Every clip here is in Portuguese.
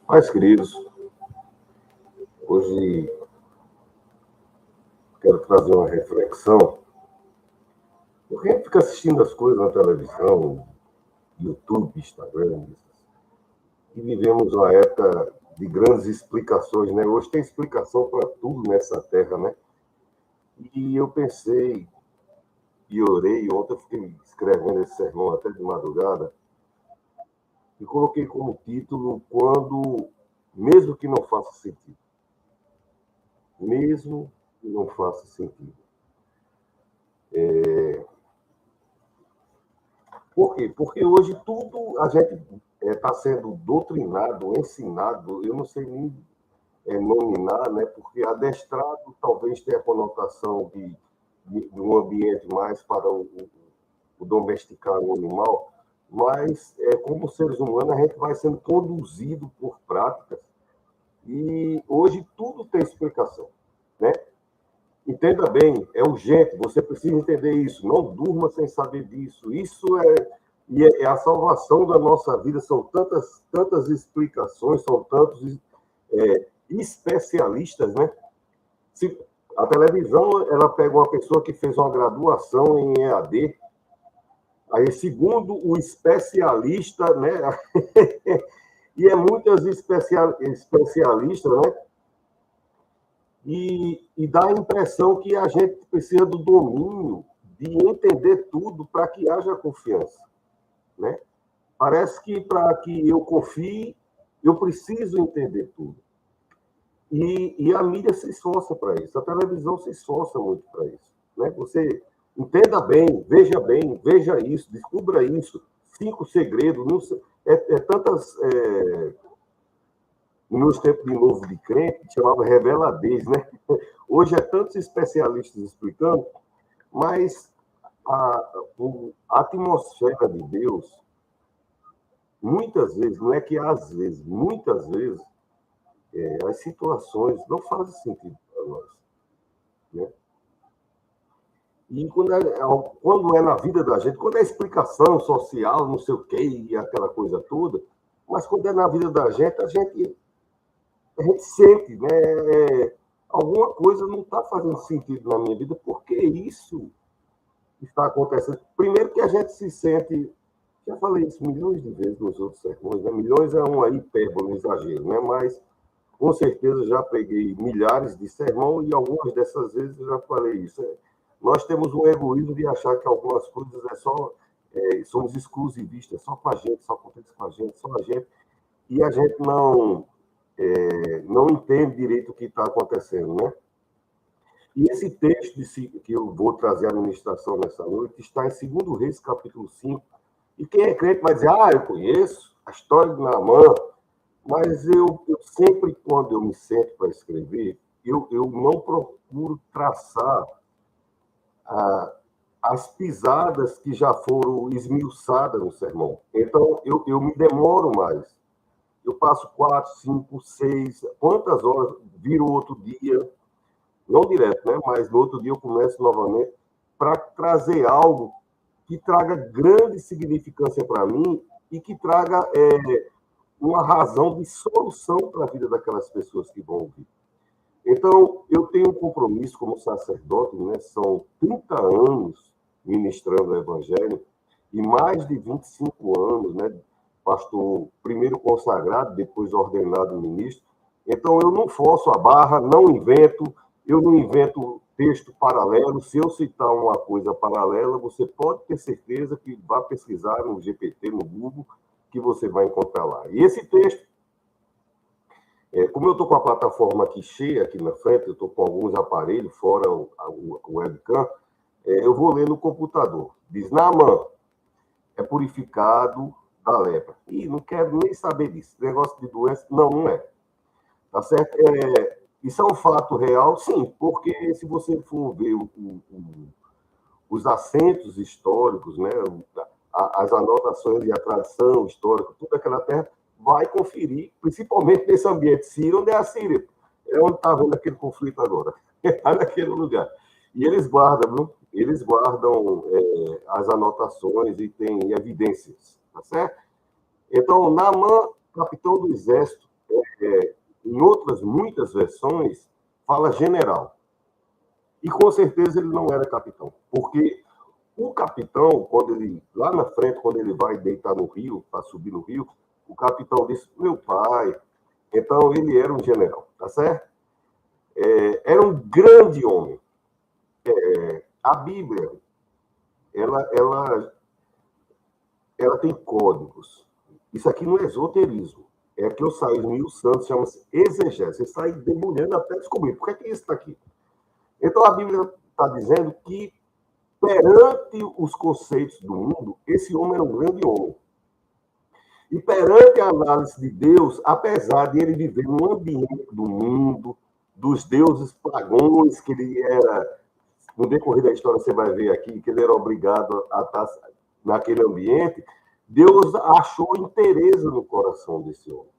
Mas, queridos, hoje quero trazer uma reflexão, porque a gente fica assistindo as coisas na televisão, YouTube, Instagram, e vivemos uma época de grandes explicações, né? Hoje tem explicação para tudo nessa terra, né? E eu pensei e orei, ontem eu fiquei escrevendo esse sermão até de madrugada, e coloquei como título quando, mesmo que não faça sentido, mesmo que não faça sentido. Por quê? Porque hoje tudo a gente está sendo doutrinado, ensinado, eu não sei nem nominar, né? Porque adestrado talvez tenha a conotação de um ambiente mais para o domesticar o animal, mas como seres humanos a gente vai sendo conduzido por práticas e hoje tudo tem explicação, né? Entenda bem, é urgente, você precisa entender isso, não durma sem saber disso. É a salvação da nossa vida, são tantas explicações, são tantos especialistas, né? Se, a televisão, ela pega uma pessoa que fez uma graduação em EAD, aí segundo o especialista, né? E é muitas especialistas, né? E dá a impressão que a gente precisa do domínio, de entender tudo para que haja confiança, né? Parece que para que eu confie, eu preciso entender tudo. E a mídia se esforça para isso, a televisão se esforça muito para isso, né? Você entenda bem, veja isso, descubra isso, 5 segredos, não sei, tantas... No meus tempos de novo de crente, chamava reveladez, né? Hoje é tantos especialistas explicando, mas a atmosfera de Deus, muitas vezes, não é que às vezes, muitas vezes, as situações não fazem sentido para nós, né? E quando é na vida da gente, quando é explicação social, não sei o quê, e aquela coisa toda, mas quando é na vida da gente, a gente sente, né? Alguma coisa não está fazendo sentido na minha vida, por que isso está acontecendo? Primeiro que a gente se sente, já falei isso milhões de vezes nos outros sermões, né? Milhões é uma hipérbole, um exagero, né? Mas com certeza já peguei milhares de sermão e algumas dessas vezes eu já falei isso. Nós temos um egoísmo de achar que algumas coisas somos exclusivistas, só com a gente, só acontece com a gente, só a gente, e a gente não entende direito o que está acontecendo, né? E esse texto que eu vou trazer à ministração nessa noite está em 2 Reis, capítulo 5. E quem é crente vai dizer, eu conheço a história de Naamã, mas eu sempre, quando eu me sento para escrever, eu não procuro traçar as pisadas que já foram esmiuçadas no sermão. Então, eu me demoro mais. Eu passo 4, 5, 6, quantas horas, viro outro dia, não direto, né? Mas no outro dia eu começo novamente para trazer algo que traga grande significância para mim e que traga uma razão de solução para a vida daquelas pessoas que vão ouvir. Então, eu tenho um compromisso como sacerdote, né? São 30 anos ministrando o Evangelho e mais de 25 anos, né? Pastor, primeiro consagrado, depois ordenado ministro. Então, eu não forço a barra, eu não invento texto paralelo. Se eu citar uma coisa paralela, você pode ter certeza que vá pesquisar no GPT, no Google, que você vai encontrar lá. E esse texto, como eu estou com a plataforma aqui cheia, aqui na frente, eu estou com alguns aparelhos, fora o webcam, eu vou ler no computador. Diz, Naamã é purificado da lepra. E não quero nem saber disso. Negócio de doença, não é. Tá certo? Isso é um fato real, sim, porque se você for ver os assentos históricos, né, as anotações e a tradição histórica, toda aquela terra, vai conferir, principalmente nesse ambiente sírio, onde é a Síria. É onde está havendo aquele conflito agora. É naquele lugar. E eles guardam, viu? Eles guardam as anotações e têm evidências, tá certo? Então, Naamã, capitão do exército, em outras muitas versões, fala general. E com certeza ele não era capitão, porque o capitão, quando ele, lá na frente, quando ele vai deitar no rio, para subir no rio, o capitão disse, meu pai. Então, ele era um general, tá certo? Era um grande homem. A Bíblia, ela tem códigos. Isso aqui não é esoterismo. É que eu saio em Santos, chama-se exegese. Você sai debulhando até descobrir. Por que isso está aqui? Então, a Bíblia está dizendo que, perante os conceitos do mundo, esse homem era um grande homem. E perante a análise de Deus, apesar de ele viver no ambiente do mundo, dos deuses pagãos, que ele era, no decorrer da história você vai ver aqui, que ele era obrigado a estar naquele ambiente, Deus achou interesse no coração desse homem.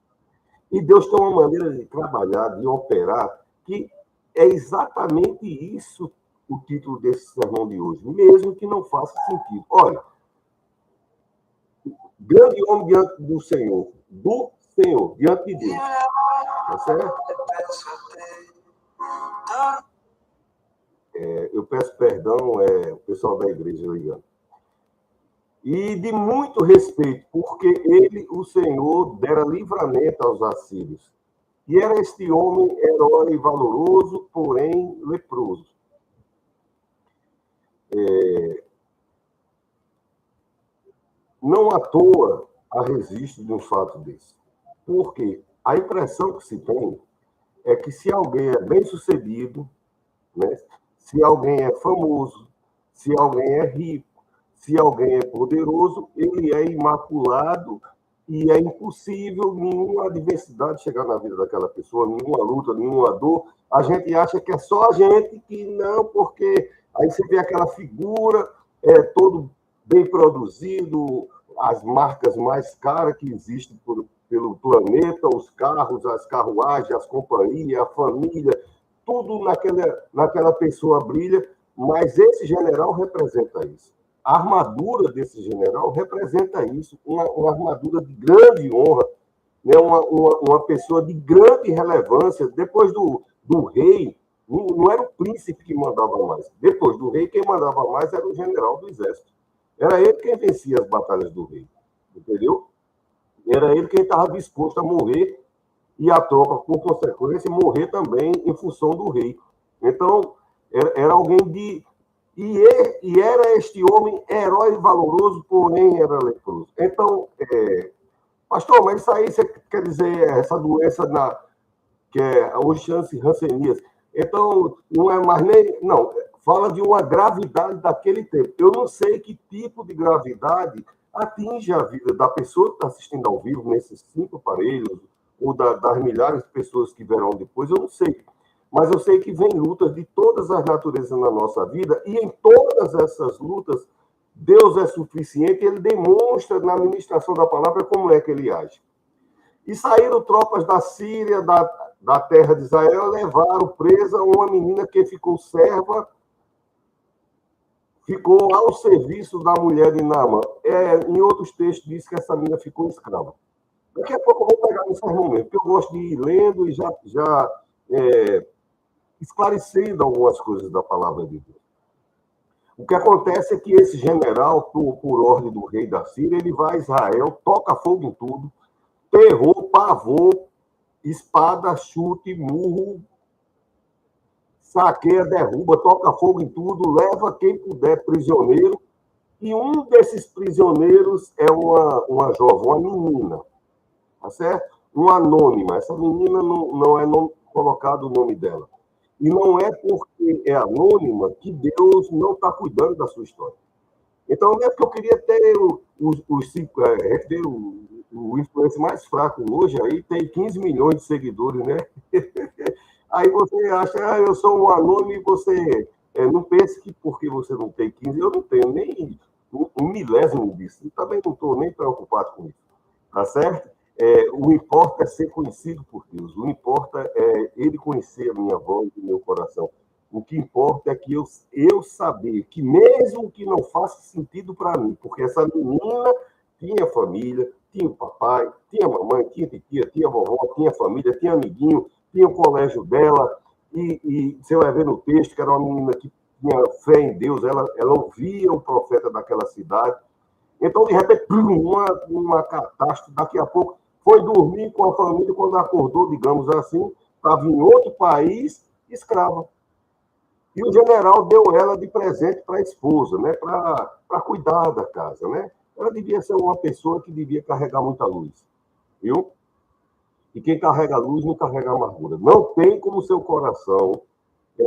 E Deus tem uma maneira de trabalhar, de operar, que é exatamente isso o título desse sermão de hoje, mesmo que não faça sentido. Olha, grande homem diante do Senhor, diante de Deus. Tá certo? Eu peço perdão, o pessoal da igreja ligando. E de muito respeito, porque ele, o Senhor, dera livramento aos assírios. E era este homem herói valoroso, porém leproso. Não à toa a resiste de um fato desse. Porque a impressão que se tem é que se alguém é bem-sucedido, né, se alguém é famoso, se alguém é rico, se alguém é poderoso, ele é imaculado e é impossível nenhuma adversidade chegar na vida daquela pessoa, nenhuma luta, nenhuma dor. A gente acha que é só a gente que não, porque aí você vê aquela figura, todo bem produzido, as marcas mais caras que existem pelo planeta, os carros, as carruagens, as companhias, a família, tudo naquela pessoa brilha, mas esse general representa isso. A armadura desse general representa isso, uma armadura de grande honra, né? uma pessoa de grande relevância. Depois do rei, não era o príncipe que mandava mais. Depois do rei, quem mandava mais era o general do exército. Era ele quem vencia as batalhas do rei, entendeu? Era ele quem estava disposto a morrer e a tropa, por consequência, morrer também em função do rei. Então, era alguém de... E era este homem herói valoroso, porém era leproso. Então, pastor, mas isso aí você quer dizer essa doença que é a hanseníase. Então, não é mais nem... Não, fala de uma gravidade daquele tempo. Eu não sei que tipo de gravidade atinge a vida da pessoa que está assistindo ao vivo, nesses 5 aparelhos, ou das milhares de pessoas que verão depois, eu não sei. Mas eu sei que vem lutas de todas as naturezas na nossa vida, e em todas essas lutas, Deus é suficiente, e ele demonstra na ministração da palavra como é que ele age. E saíram tropas da Síria, da terra de Israel, levaram presa uma menina que ficou serva, ficou ao serviço da mulher de Naamã. Em outros textos diz que essa menina ficou escrava. Daqui a pouco eu vou pegar nesse momento, porque eu gosto de ir lendo e já esclarecendo algumas coisas da palavra de Deus. O que acontece é que esse general, por ordem do rei da Síria, ele vai a Israel, toca fogo em tudo, terror, pavor, espada, chute, murro, saqueia, derruba, toca fogo em tudo, leva quem puder prisioneiro, e um desses prisioneiros é uma jovem, uma menina, tá certo? Uma anônima. Essa menina não é colocado o nome dela. E não é porque é anônima que Deus não está cuidando da sua história. Então, não é porque eu queria ter o influencer mais fraco hoje, aí tem 15 milhões de seguidores, né? Aí você acha, eu sou um anônimo e você Não pense que porque você não tem 15, eu não tenho nem um milésimo disso. E também não estou nem preocupado com isso. Tá certo? O importa é ser conhecido por Deus. O importa é Ele conhecer a minha voz e o meu coração. O que importa é que eu saber que mesmo que não faça sentido para mim, porque essa menina tinha família, tinha o papai, tinha a mamãe, tinha a titia, tinha a vovó, tinha família, tinha amiguinho, tinha o colégio dela, e você vai ver no texto que era uma menina que tinha fé em Deus, ela ouvia o profeta daquela cidade. Então, de repente, uma catástrofe, daqui a pouco, foi dormir com a família, quando acordou, digamos assim, estava em outro país, escrava. E o general deu ela de presente para a esposa, né, para cuidar da casa. Né? Ela devia ser uma pessoa que devia carregar muita luz. Viu? E quem carrega luz não carrega amargura. Não tem como seu coração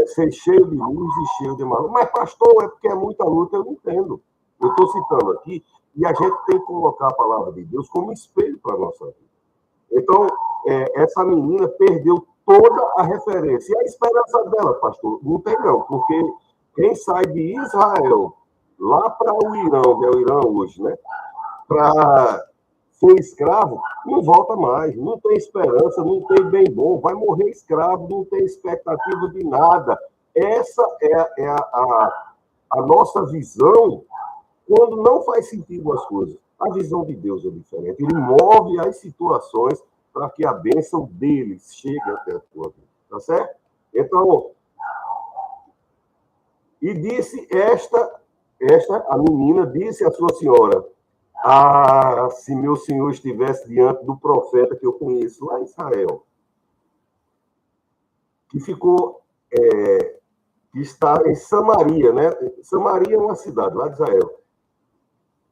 ser cheio de luz e cheio de amargura. Mas, pastor, é porque é muita luta, eu não entendo. Eu estou citando aqui, e a gente tem que colocar a palavra de Deus como espelho para a nossa vida. Então, essa menina perdeu toda a referência. E a esperança dela, pastor, não tem não, porque quem sai de Israel lá para o Irã, que é o Irã hoje, né, para ser escravo, não volta mais, não tem esperança, não tem bem bom, vai morrer escravo, não tem expectativa de nada. Essa é a nossa visão quando não faz sentido as coisas. A visão de Deus é diferente. Ele move as situações para que a bênção deles chegue até a tua vida. Tá certo? Então, e disse a menina disse à sua senhora: ah, se meu senhor estivesse diante do profeta que eu conheço lá em Israel, que ficou, que está em Samaria, né? Samaria é uma cidade lá de Israel.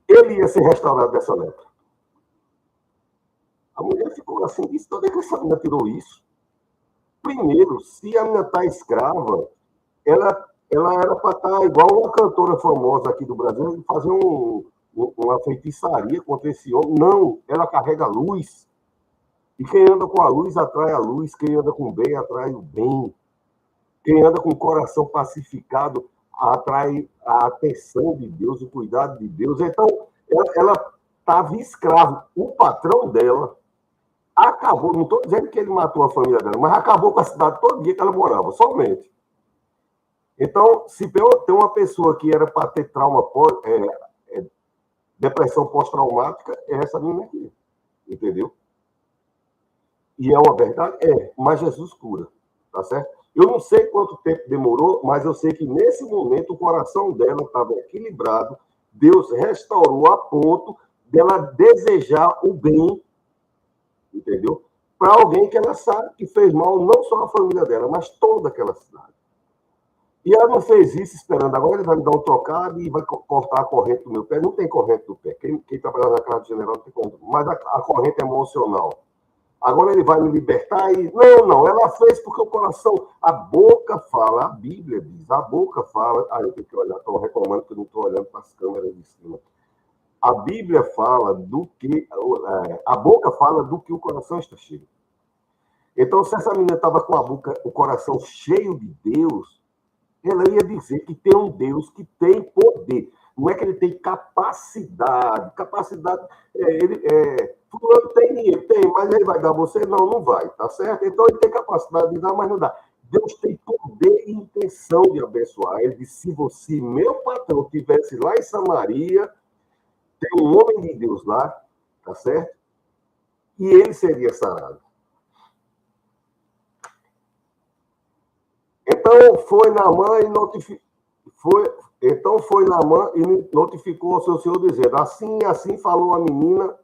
Ele ia ser restaurado dessa lepra. A mulher ficou assim, disse: onde é que essa menina tirou isso? Primeiro, se a menina está escrava, ela era para estar igual uma cantora famosa aqui do Brasil, fazer uma feitiçaria contra esse homem. Não, ela carrega luz. E quem anda com a luz atrai a luz, quem anda com o bem atrai o bem. Quem anda com o coração pacificado atrai a atenção de Deus, o cuidado de Deus. Então, ela estava escrava. O patrão dela acabou, não estou dizendo que ele matou a família dela, mas acabou com a cidade todo dia que ela morava, somente. Então, se tem uma pessoa que era para ter trauma, depressão pós-traumática, é essa menina aqui. Entendeu? E é uma verdade? Mas Jesus cura. Tá certo? Eu não sei quanto tempo demorou, mas eu sei que nesse momento o coração dela estava equilibrado, Deus restaurou a ponto dela desejar o bem, entendeu? Para alguém que ela sabe que fez mal, não só a família dela, mas toda aquela cidade. E ela não fez isso esperando, agora ele vai me dar um trocado e vai cortar a corrente do meu pé. Não tem corrente do pé. Quem trabalha na casa do general não tem corrente, mas a corrente emocional. Agora ele vai me libertar e... Não, ela fez porque o coração... A boca fala, a Bíblia diz, a boca fala... eu tenho que olhar, estou reclamando que eu não estou olhando para as câmeras de cima. A Bíblia fala do que... A boca fala do que o coração está cheio. Então, se essa menina estava com o coração cheio de Deus, ela ia dizer que tem um Deus que tem poder. Não é que ele tem capacidade. Fulano tem dinheiro, tem, mas ele vai dar a você? Não vai, tá certo? Então ele tem capacidade de dar, mas não dá. Deus tem poder e intenção de abençoar. Ele disse: se meu patrão estivesse lá em Samaria, tem um homem de Deus lá, tá certo? E ele seria sarado. Então foi Naamã e notificou ao seu senhor, dizendo: assim falou a menina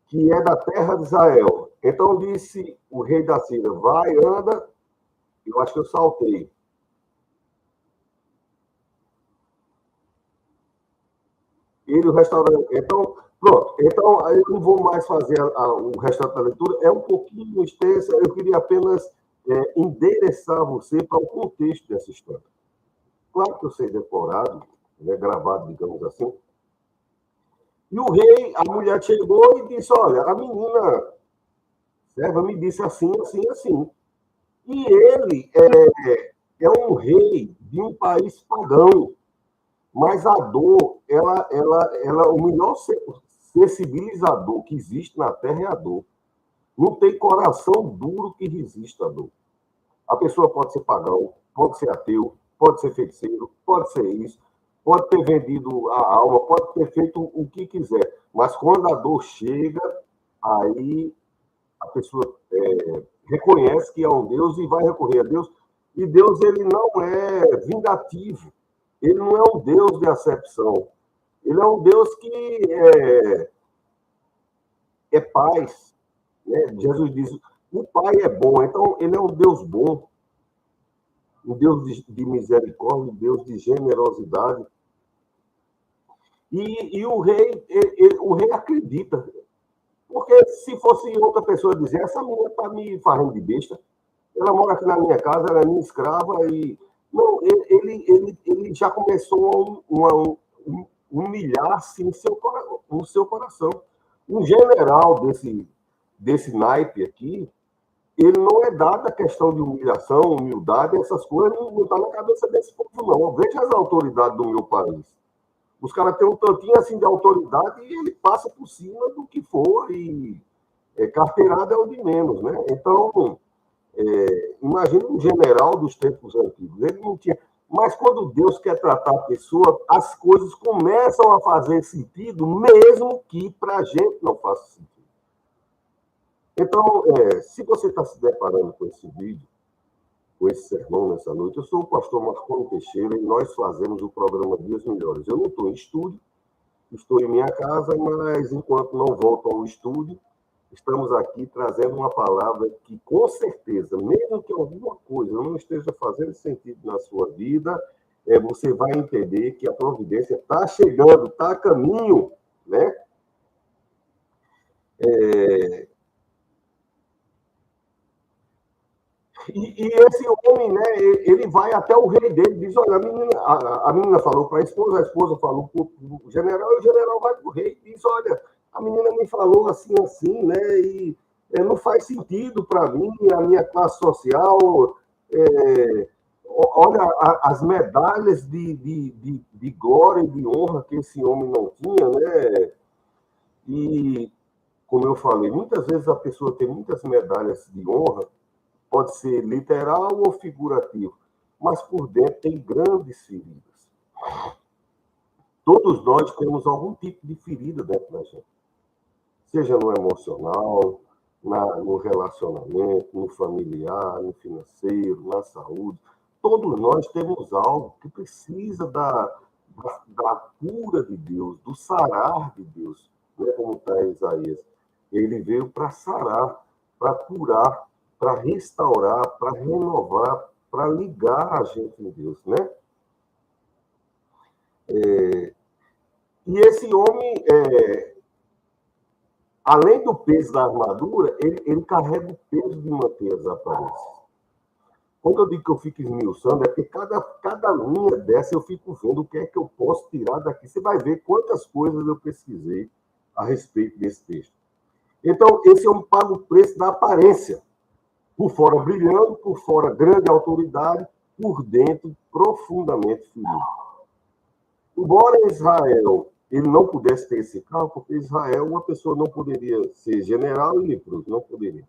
que é da terra de Israel. Então disse o rei da Síria: vai, anda. Eu acho que eu saltei. Ele, o restaurante. Então, pronto. Então, eu não vou mais fazer o restante da leitura. É um pouquinho extensa. Eu queria apenas endereçar você para o contexto dessa história. Claro que eu sei decorado, né, gravado, digamos assim. E o rei, a mulher chegou e disse: olha, a menina serva me disse assim, assim, assim. E ele é um rei de um país pagão, mas a dor, o melhor sensibilizador que existe na Terra é a dor. Não tem coração duro que resista à dor. A pessoa pode ser pagão, pode ser ateu, pode ser feiticeiro, pode ser isso, pode ter vendido a alma, pode ter feito o que quiser, mas quando a dor chega, aí a pessoa reconhece que é um Deus e vai recorrer a Deus. E Deus, ele não é vingativo, ele não é um Deus de acepção, ele é um Deus que é paz. Né? Jesus diz, o Pai é bom, então ele é um Deus bom, um Deus de misericórdia, um Deus de generosidade. E o rei acredita. Porque se fosse outra pessoa dizer, essa menina está me fazendo de besta, ela mora aqui na minha casa, ela é minha escrava, e. Não, ele já começou a humilhar-se no seu coração. Um general desse naipe aqui, ele não é dado a questão de humilhação, humildade, essas coisas, não está na cabeça desse povo, não. Veja as autoridades do meu país. Os caras têm um tantinho assim de autoridade e ele passa por cima do que for, e carteirada é o de menos, né? Então, imagina um general dos tempos antigos. Ele não tinha. Mas quando Deus quer tratar a pessoa, as coisas começam a fazer sentido, mesmo que para a gente não faça sentido. Então, se você está se deparando com esse vídeo, com esse sermão nessa noite, eu sou o pastor Marconi Teixeira e nós fazemos o programa Dias Melhores. Eu não estou em estúdio, estou em minha casa, mas enquanto não volto ao estúdio, estamos aqui trazendo uma palavra que, com certeza, mesmo que alguma coisa não esteja fazendo sentido na sua vida, você vai entender que a providência está chegando, está a caminho, né? E esse homem, né, ele vai até o rei dele, diz, olha, a menina falou para a esposa falou para o general, e o general vai para o rei e diz, olha, a menina me falou assim, né, e não faz sentido para mim, a minha classe social, olha as medalhas de glória e de honra que esse homem não tinha, né, e, como eu falei, muitas vezes a pessoa tem muitas medalhas de honra, pode ser literal ou figurativo, mas por dentro tem grandes feridas. Todos nós temos algum tipo de ferida dentro da gente, seja no emocional, no relacionamento, no familiar, no financeiro, na saúde. Todos nós temos algo que precisa da cura de Deus, do sarar de Deus, né? Como está em Isaías. Ele veio para sarar, para curar, para restaurar, para renovar, para ligar a gente em Deus, né? E esse homem, além do peso da armadura, ele carrega o peso de manter as aparências. Quando eu digo que eu fico esmiuçando, é porque cada linha dessa eu fico vendo o que é que eu posso tirar daqui. Você vai ver quantas coisas eu pesquisei a respeito desse texto. Então, esse homem paga o preço da aparência. Por fora brilhando, por fora grande autoridade, por dentro profundamente ferido. Embora Israel ele não pudesse ter esse cargo, porque Israel, uma pessoa não poderia ser general e leproso, não poderia.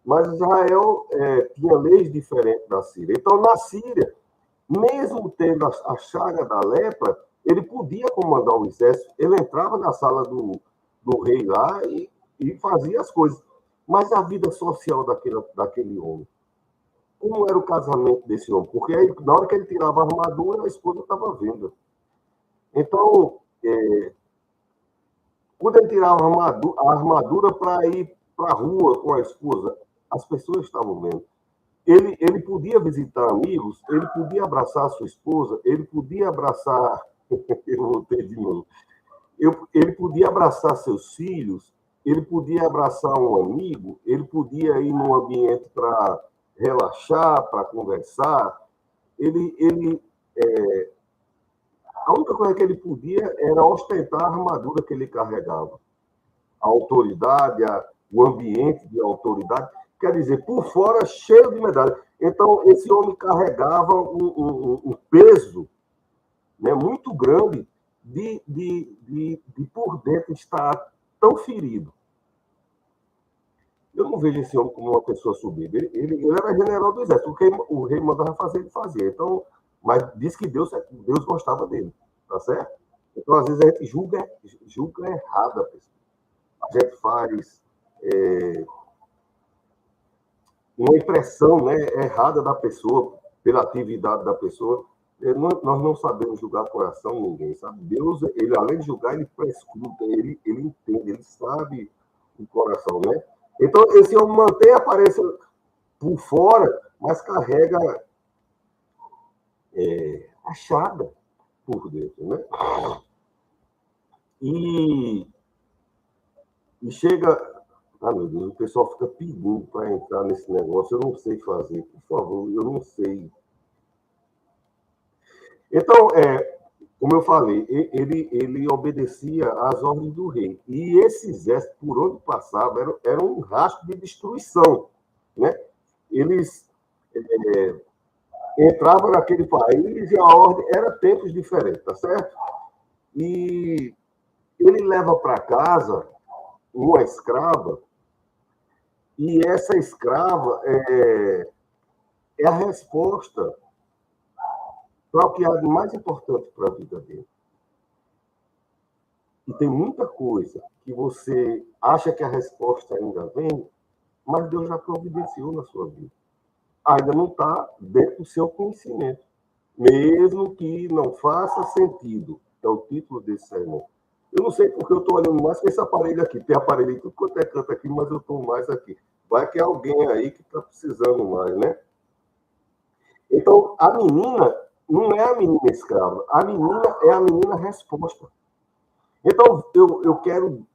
Mas Israel tinha leis diferentes da Síria. Então, na Síria, mesmo tendo a chaga da lepra, ele podia comandar o exército, ele entrava na sala do rei lá e fazia as coisas. Mas a vida social daquele homem, como era o casamento desse homem? Porque aí, na hora que ele tirava a armadura, a esposa estava vendo. Então, quando ele tirava a armadura para ir para a rua com a esposa, as pessoas estavam vendo. Ele podia visitar amigos, ele podia abraçar a sua esposa, ele podia abraçar... Eu voltei de novo. Ele podia abraçar seus filhos, ele podia abraçar um amigo, ele podia ir num ambiente para relaxar, para conversar. A única coisa que ele podia era ostentar a armadura que ele carregava. A autoridade, o ambiente de autoridade. Quer dizer, por fora, cheio de medalhas. Então, esse homem carregava um peso, né, muito grande de por dentro estar tão ferido. Eu não vejo esse homem como uma pessoa subida. Ele era general do exército. O rei mandava fazer, ele fazia. Então, mas diz que Deus gostava dele. Tá certo? Então, às vezes, a gente julga errado a pessoa. A gente faz uma impressão, né, errada da pessoa, pela atividade da pessoa. Nós não sabemos julgar coração ninguém, sabe? Deus, ele, além de julgar, ele prescruta, ele entende, ele sabe o coração, né? Então, esse homem mantém a aparência por fora, mas carrega achada por dentro, né? E chega... Ah, meu Deus, o pessoal fica pedindo para entrar nesse negócio, eu não sei fazer. Por favor, eu não sei. Então, como eu falei, ele obedecia às ordens do rei. E esse exército, por onde passava, era um rastro de destruição, né? Eles entravam naquele país e a ordem era tempos diferentes, tá certo? E ele leva para casa uma escrava, e essa escrava é a resposta para o que há de mais importante para a vida dele. E tem muita coisa que você acha que a resposta ainda vem, mas Deus já providenciou na sua vida. Ainda não está dentro do seu conhecimento. Mesmo que não faça sentido. É o título desse sermão. Eu não sei porque eu estou olhando mais que esse aparelho aqui. Tem aparelho em tudo quanto é canto aqui, mas eu estou mais aqui. Vai que é alguém aí que está precisando mais, né? Então, a menina não é a menina escrava. A menina é a menina resposta. Então, eu quero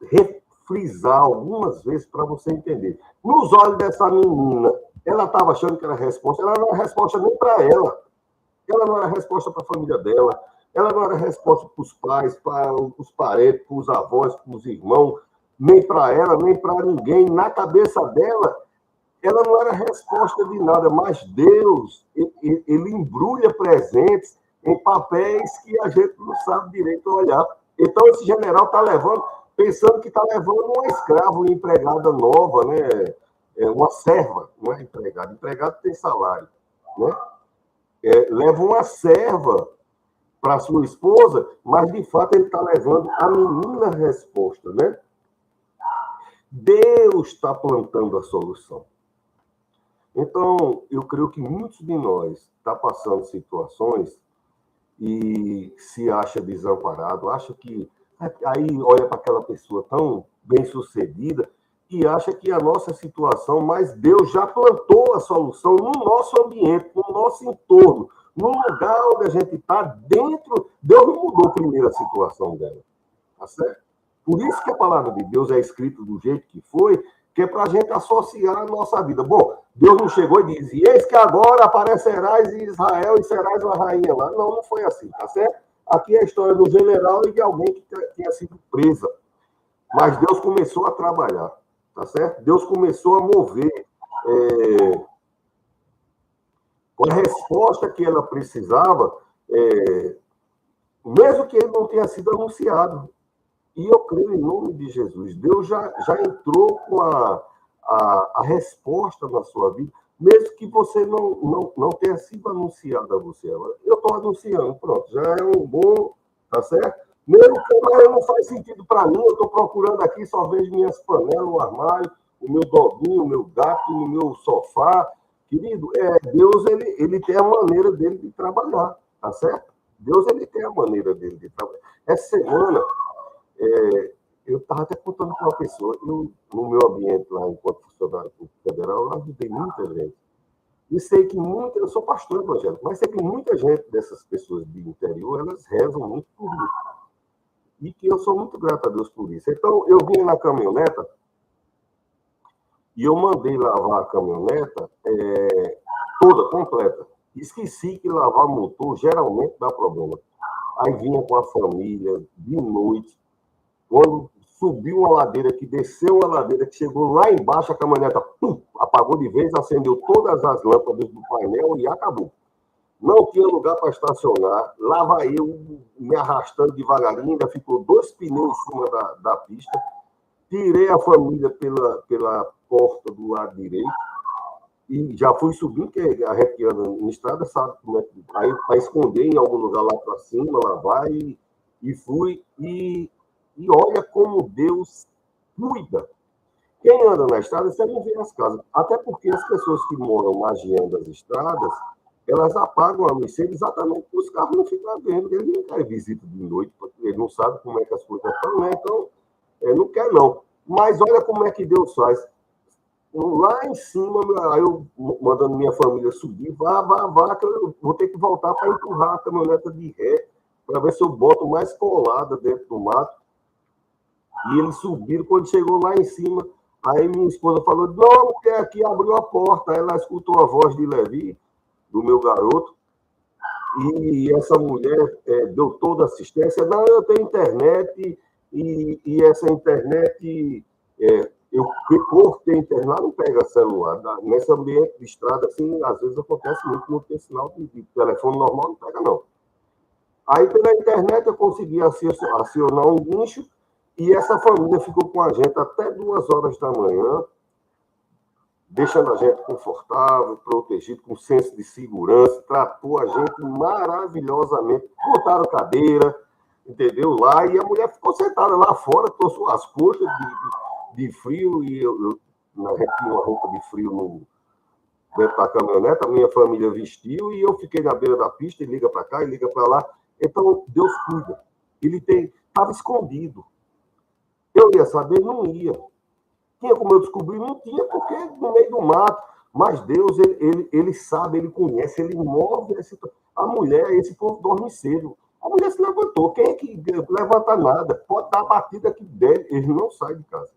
refrisar algumas vezes para você entender. Nos olhos dessa menina, ela estava achando que era resposta. Ela não era resposta nem para ela. Ela não era resposta para a família dela. Ela não era resposta para os pais, para os parentes, para os avós, para os irmãos, nem para ela, nem para ninguém. Na cabeça dela, ela não era resposta de nada, mas Deus, ele embrulha presentes em papéis que a gente não sabe direito olhar. Então, esse general está levando, pensando que está levando uma escrava, uma empregada nova, né? Uma serva, não é empregada. Empregado tem salário, né? Leva uma serva para sua esposa, mas de fato ele está levando a menina resposta, né? Deus está plantando a solução. Então, eu creio que muitos de nós estão passando situações e se acha desamparado, acha que... Aí olha para aquela pessoa tão bem-sucedida e acha que a nossa situação, mas Deus já plantou a solução no nosso ambiente, no nosso entorno, no lugar onde a gente está dentro. Deus não mudou primeiro a situação dela, tá certo? Por isso que a palavra de Deus é escrita do jeito que foi, que é para a gente associar a nossa vida. Bom, Deus não chegou e disse, eis que agora aparecerás em Israel e serás uma rainha lá. Não, não foi assim, tá certo? Aqui é a história do general e de alguém que tinha sido presa. Mas Deus começou a trabalhar, tá certo? Deus começou a mover com a resposta que ela precisava, mesmo que ele não tenha sido anunciado. E eu creio em nome de Jesus. Deus já entrou com a resposta na sua vida, mesmo que você não tenha sido anunciado a você. Eu estou anunciando, pronto, já é um bom, tá certo? Mesmo que não faz sentido para mim, eu estou procurando aqui, só vejo minhas panelas, o armário, o meu doguinho, o meu gato, o meu sofá. Querido, Deus, ele tem a maneira dele de trabalhar, tá certo? Deus, ele tem a maneira dele de trabalhar. Essa semana, eu estava até contando com uma pessoa, no meu ambiente lá, enquanto funcionário federal, eu ajudei muita gente. E sei que eu sou pastor evangélico, mas sei que muita gente dessas pessoas de interior, elas rezam muito por mim. E que eu sou muito grato a Deus por isso. Então, eu vim na caminhoneta e eu mandei lavar a caminhoneta toda, completa. Esqueci que lavar motor geralmente dá problema. Aí vinha com a família, de noite, quando subiu uma ladeira, que desceu uma ladeira, que chegou lá embaixo, a caminhoneta apagou de vez, acendeu todas as lâmpadas do painel e acabou. Não tinha lugar para estacionar. Lá vai eu me arrastando devagarinho, ainda ficou 2 pneus em cima da pista. Tirei a família pela porta do lado direito e já fui subindo, porque a gente que anda na estrada sabe como é que... Aí, para esconder em algum lugar lá para cima, lá vai, e fui. E olha como Deus cuida. Quem anda na estrada, você não vê as casas. Até porque as pessoas que moram margeando as estradas, elas apagam a luz exatamente para os carros não ficarem vendo. Ele não quer visita de noite, porque ele não sabe como é que as coisas estão, né? Então, não quer não. Mas olha como é que Deus faz. Lá em cima, aí eu mandando minha família subir, vá, que eu vou ter que voltar para empurrar a caminhoneta de ré, para ver se eu boto mais colada dentro do mato. E eles subiram, quando chegou lá em cima, aí minha esposa falou, não, porque aqui abriu a porta. Aí ela escutou a voz de Levi, do meu garoto, e essa mulher deu toda a assistência. Não, eu tenho internet, e essa internet, eu por ter internet, lá não pega celular. Nesse ambiente de estrada, assim, às vezes acontece muito, não tem sinal de telefone normal, não pega, não. Aí, pela internet, eu consegui acionar um guincho, e essa família ficou com a gente até 2 horas da manhã, deixando a gente confortável, protegido, com senso de segurança, tratou a gente maravilhosamente, botaram cadeira, entendeu? Lá, e a mulher ficou sentada lá fora, torceu as coxas de frio, e eu tinha uma roupa de frio dentro da caminhonete, a minha família vestiu, e eu fiquei na beira da pista, e liga para cá, e liga para lá. Então, Deus cuida. Ele estava escondido. Eu ia saber? Não ia. Tinha como eu descobrir? Não tinha, porque no meio do mato. Mas Deus, ele sabe, ele conhece, ele move a mulher, esse povo dorme cedo. A mulher se levantou. Quem é que levanta nada? Pode dar a batida que der, ele não sai de casa.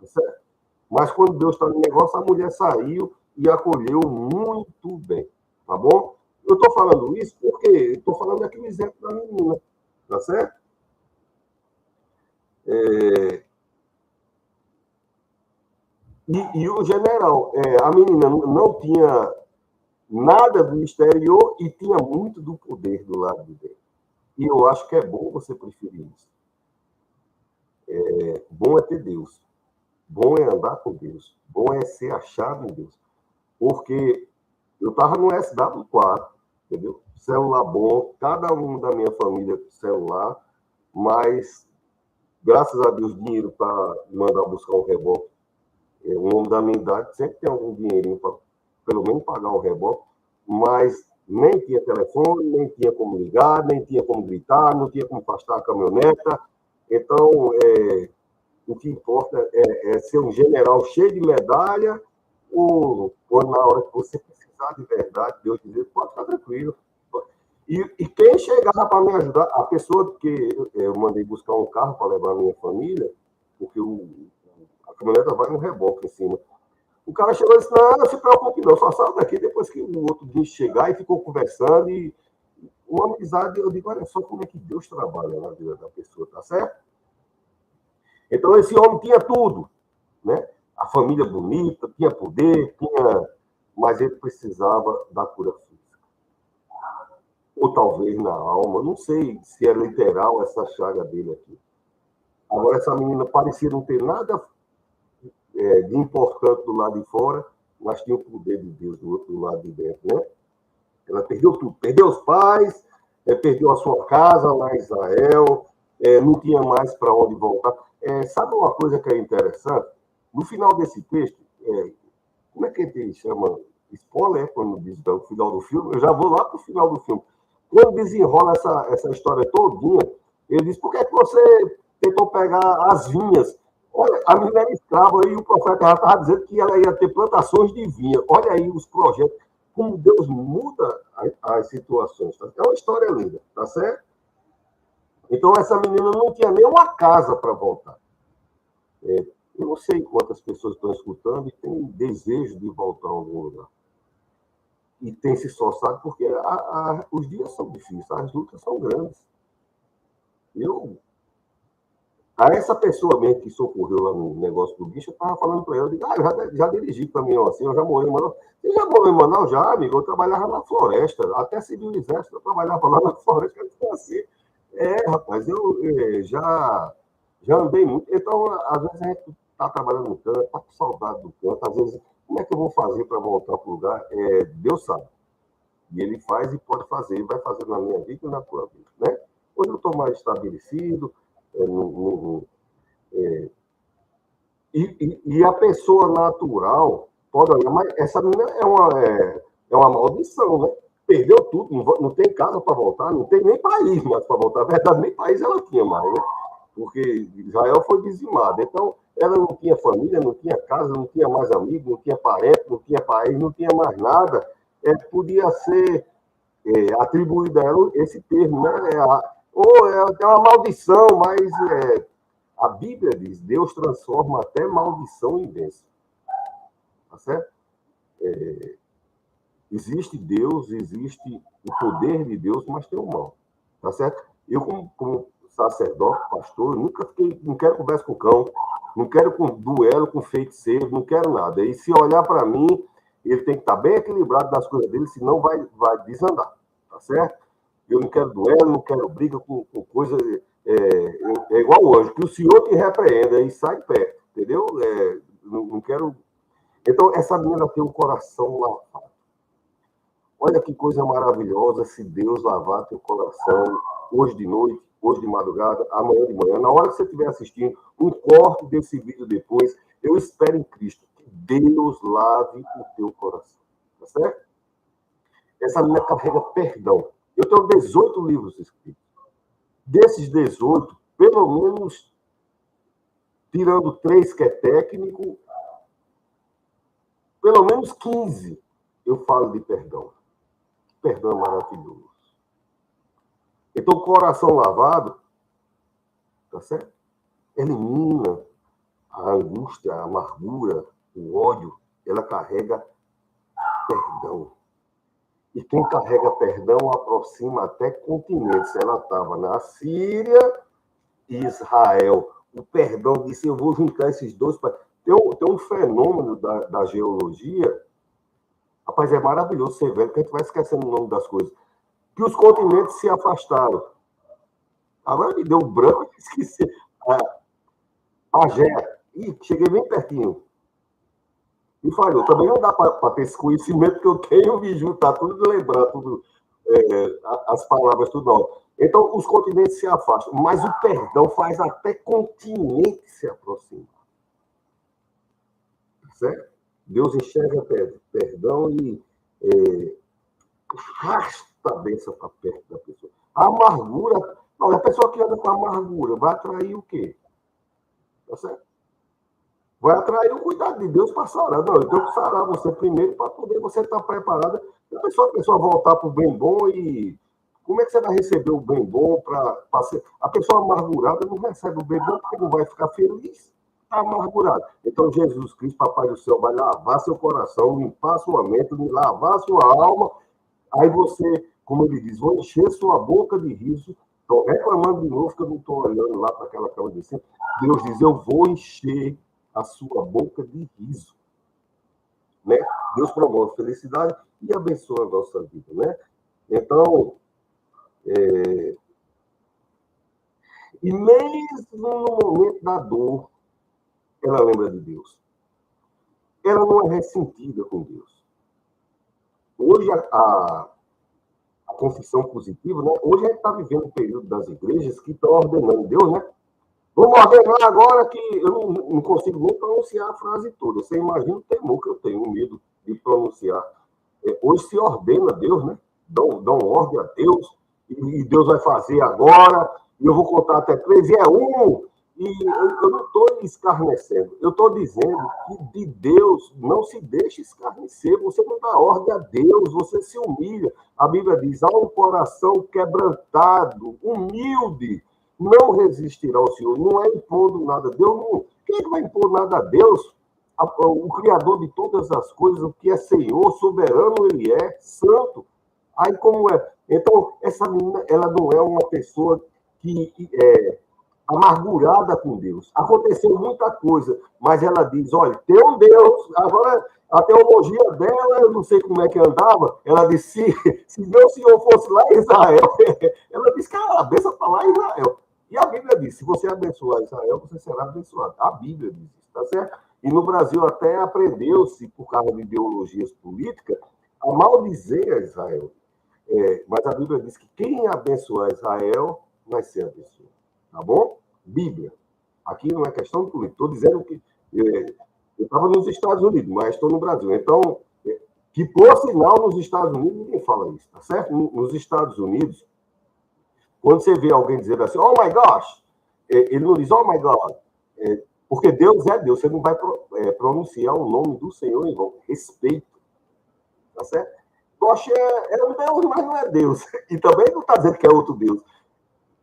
Certo? Mas quando Deus está no negócio, a mulher saiu e acolheu muito bem. Tá bom? Eu estou falando isso porque estou falando daquele exemplo da menina. Tá certo? E o general, a menina não tinha nada do exterior e tinha muito do poder do lado de dentro. E eu acho que é bom você preferir isso. Bom é ter Deus. Bom é andar com Deus. Bom é ser achado em Deus. Porque eu estava no SW4, entendeu? Celular bom, cada um da minha família com celular, mas, graças a Deus, dinheiro para mandar buscar um reboque. O homem da minha idade sempre tem algum dinheirinho para, pelo menos, pagar um reboque, mas nem tinha telefone, nem tinha como ligar, nem tinha como gritar, não tinha como afastar a caminhoneta. Então, o que importa é ser um general cheio de medalha, ou na hora que você precisar de verdade, Deus dizer, pode ficar tranquilo. E quem chegava para me ajudar, a pessoa que eu mandei buscar um carro para levar a minha família, porque a caminhoneta vai no reboque em cima. O cara chegou e disse, não se preocupe não, só sai daqui depois que o outro dia chegar, e ficou conversando, e uma amizade, eu digo, olha só como é que Deus trabalha na vida da pessoa, tá certo? Então esse homem tinha tudo, né? A família bonita, tinha poder, mas ele precisava da cura física. Ou talvez na alma, não sei se é literal essa chaga dele aqui. Agora, essa menina parecia não ter nada de importante do lado de fora, mas tinha o poder de Deus do lado de dentro, né? Ela perdeu tudo, perdeu os pais, perdeu a sua casa lá em Israel, não tinha mais para onde voltar. Sabe uma coisa que é interessante? No final desse texto, como é que ele chama? Spoiler, quando diz o final do filme, eu já vou lá para o final do filme. Quando desenrola essa história todinha, ele diz, por que você tentou pegar as vinhas? Olha, a menina era escrava e o profeta já estava dizendo que ela ia ter plantações de vinha. Olha aí os projetos, como Deus muda as situações. Tá? É uma história linda, tá certo? Então, essa menina não tinha nem uma casa para voltar. Eu não sei quantas pessoas estão escutando e têm desejo de voltar a algum lugar. E tem se esforçado, porque os dias são difíceis, as lutas são grandes. Eu Aí essa pessoa mesmo que socorreu lá no negócio do bicho, eu estava falando para ela, eu digo, já dirigi caminhão assim, eu já morei em Manaus. Você já morou em Manaus? Já, amigo, eu trabalhava na floresta, até civil exército, eu trabalhava lá na floresta, eu disse assim, rapaz, já andei muito. Então, às vezes a gente está trabalhando no canto, está com saudade do canto, às vezes, como é que eu vou fazer para voltar para o lugar? Deus sabe. E ele faz e pode fazer, e vai fazer na minha vida e na tua vida, né? Hoje eu estou mais estabelecido, e a pessoa natural, pode olhar, mas essa menina é uma maldição, né? Perdeu tudo, não tem casa para voltar, não tem nem país mais para voltar. Na verdade, nem país ela tinha mais, né? Porque Israel foi dizimada. Então, ela não tinha família, não tinha casa, não tinha mais amigo, não tinha parente, não tinha país, não tinha mais nada. Podia ser atribuído a ela esse termo, né? É uma maldição, mas a Bíblia diz, Deus transforma até maldição em bênção. Tá certo? Existe Deus, existe o poder de Deus, mas tem o mal. Tá certo? Eu, como sacerdote, pastor, não quero conversa com o cão, não quero duelo com feiticeiro, não quero nada. E se olhar para mim, ele tem que estar bem equilibrado nas coisas dele, senão vai desandar. Tá certo? Eu não quero duelo, não quero briga com coisa. É igual o anjo, que o Senhor te repreenda e sai perto, entendeu? Não quero. Então, essa menina tem um coração lavado. Olha que coisa maravilhosa se Deus lavar teu coração hoje de noite, hoje de madrugada, amanhã de manhã. Na hora que você estiver assistindo, um corte desse vídeo depois, eu espero em Cristo que Deus lave o teu coração. Tá certo? Essa menina carrega perdão. Eu tenho 18 livros escritos. Desses 18, pelo menos, tirando 3 que é técnico, pelo menos 15 eu falo de perdão. Perdão é maravilhoso. Então, o coração lavado, tá certo? Elimina a angústia, a amargura, o ódio. Ela carrega perdão. E quem carrega perdão aproxima até continentes. Ela estava na Síria e Israel. O perdão disse, eu vou juntar esses dois. Tem um fenômeno da geologia, rapaz, é maravilhoso você ver, que a gente vai esquecendo o nome das coisas, que os continentes se afastaram. Agora me deu branco e esqueci. Pagé. Ih, cheguei bem pertinho. E falhou. Também não dá para ter esse conhecimento que eu tenho, me juntar tudo, lembrar tudo, as palavras, tudo não. Então, os continentes se afastam, mas o perdão faz até continente se aproximar. Certo? Deus enxerga perdão e arrasta a bênção para perto da pessoa. A amargura, a pessoa que anda com amargura vai atrair o quê? Tá certo? Vai atrair o cuidado de Deus para sarar. Não, eu tenho que sarar você primeiro para poder você estar preparada. A pessoa voltar para o bem bom e como é que você vai receber o bem bom para ser... A pessoa amargurada não recebe o bem bom porque não vai ficar feliz. Está amargurado. Então, Jesus Cristo, Papai do Céu, vai lavar seu coração, limpar sua mente, lavar sua alma. Aí você, como ele diz, vou encher sua boca de riso. Estou reclamando de novo que eu não estou olhando lá para aquela cama de cima. Deus diz, eu vou encher a sua boca de riso. Né? Deus promove felicidade e abençoa a nossa vida. Né? Então, e mesmo no momento da dor, ela lembra de Deus. Ela não é ressentida com Deus. Hoje, a confissão positiva, né? Hoje a gente está vivendo um período das igrejas que estão ordenando Deus, né? Vamos ordenar agora que eu não consigo nem pronunciar a frase toda. Você imagina o temor que eu tenho, o medo de pronunciar. Hoje se ordena Deus, né? Dão ordem a Deus, e Deus vai fazer agora, e eu vou contar até 3, e é 1. E eu não estou escarnecendo. Eu estou dizendo que de Deus não se deixa escarnecer. Você não dá ordem a Deus, você se humilha. A Bíblia diz, há um coração quebrantado, humilde, não resistirá ao Senhor. Não é impondo nada. Deus não... Quem é que vai impor nada a Deus? O Criador de todas as coisas, o que é Senhor, soberano Ele é, santo. Aí como é? Então, essa menina, ela não é uma pessoa que amargurada com Deus. Aconteceu muita coisa, mas ela diz, olha, tem um Deus, agora a teologia dela, eu não sei como é que andava, ela disse, se meu Senhor fosse lá em Israel, ela disse, cara, a bênção está lá em Israel. E a Bíblia diz, se você abençoar Israel, você será abençoado. A Bíblia diz isso, tá certo? E no Brasil até aprendeu-se, por causa de ideologias políticas, a maldizer a Israel. Mas a Bíblia diz que quem abençoar Israel vai ser abençoado. Tá bom? Bíblia. Aqui não é questão de política. Estou dizendo que eu estava nos Estados Unidos, mas estou no Brasil. Então, que por sinal, nos Estados Unidos, ninguém fala isso, tá certo? Nos Estados Unidos, quando você vê alguém dizendo assim, oh my gosh, ele não diz, oh my God, porque Deus é Deus, você não vai pronunciar o nome do Senhor em vão. Respeito. Tá certo? Gosh é um Deus, mas não é Deus. E também não está dizendo que é outro Deus.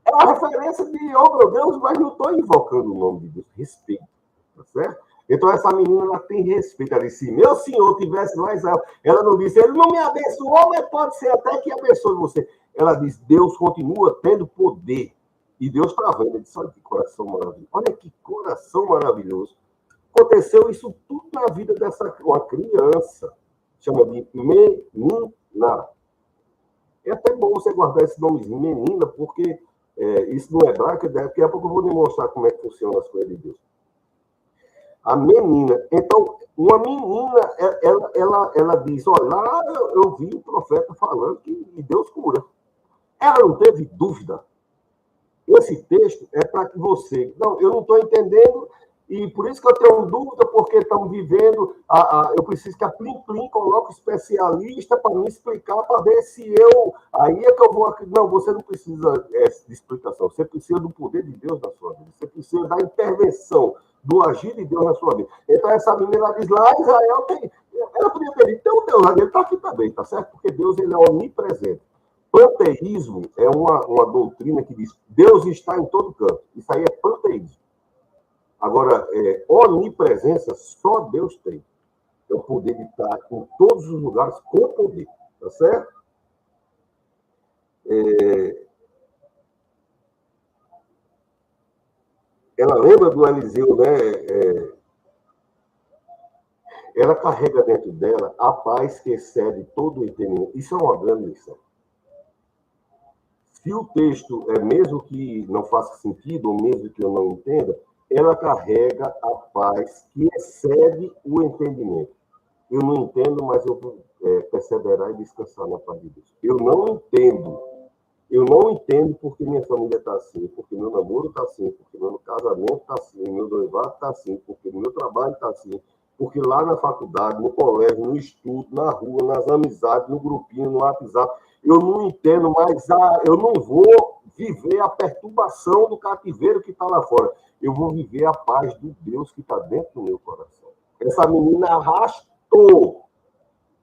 É uma referência de, oh meu Deus, mas não estou invocando o nome de Deus. Respeito. Tá certo? Então essa menina, ela tem respeito. Ela disse, se meu Senhor tivesse lá em Israel, ela não disse, ele não me abençoou, mas pode ser até que abençoe você. Ela diz, Deus continua tendo poder. E Deus está vendo. Ele disse, olha que coração maravilhoso. Olha que coração maravilhoso. Aconteceu isso tudo na vida dessa uma criança. Chama de menina. É até bom você guardar esse nomezinho, menina, porque isso no hebraico, daqui a pouco eu vou demonstrar como é que funciona as coisas de Deus. A menina. Então, uma menina, ela diz, olha, lá eu vi o profeta falando que Deus cura. Ela não teve dúvida. Esse texto é para que você... Não, eu não estou entendendo... E por isso que eu tenho dúvida, porque estamos vivendo... eu preciso que a Plim Plim coloque especialista para me explicar, para ver se eu... Aí é que eu vou... Não, você não precisa de explicação. Você precisa do poder de Deus na sua vida. Você precisa da intervenção, do agir de Deus na sua vida. Então, essa menina diz lá, Israel tem... Ela podia ter dito, tem um Deus, ele está aqui também, tá certo? Porque Deus, ele é onipresente. Panteísmo é uma doutrina que diz Deus está em todo canto. Isso aí é panteísmo. Agora, onipresença só Deus tem. É o poder de estar em todos os lugares com poder. Tá certo? Ela lembra do Eliseu, né? Ela carrega dentro dela a paz que excede todo o entendimento. Isso é uma grande lição. Se o texto mesmo que não faça sentido, ou mesmo que eu não entenda, ela carrega a paz que excede o entendimento. Eu não entendo, mas eu vou perseverar e descansar na paz de Deus. Eu não entendo porque minha família está assim, porque meu namoro está assim, porque meu casamento está assim, meu noivado está assim, porque meu trabalho está assim, porque lá na faculdade, no colégio, no estudo, na rua, nas amizades, no grupinho, no WhatsApp, eu não entendo, mas eu não vou viver a perturbação do cativeiro que está lá fora. Eu vou viver a paz do Deus que está dentro do meu coração. Essa menina arrastou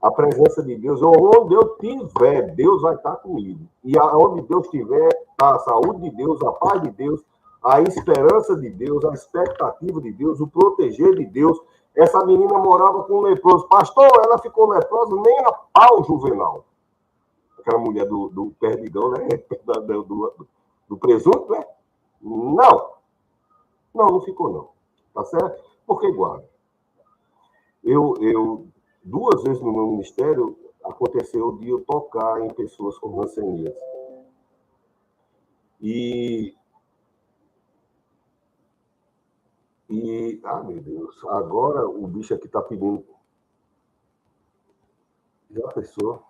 a presença de Deus. Onde eu estiver, Deus vai estar comigo. E onde Deus estiver, está a saúde de Deus, a paz de Deus, a esperança de Deus, a expectativa de Deus, o proteger de Deus. Essa menina morava com um leproso. Pastor, ela ficou leprosa nem a pau, Juvenal. Aquela mulher do perdigão, né? Do presunto, né? Não ficou, não. Tá certo? Porque guarda. Eu 2 vezes no meu ministério, aconteceu de eu tocar em pessoas com rancenias. Meu Deus, agora o bicho aqui tá pedindo. Já pensou?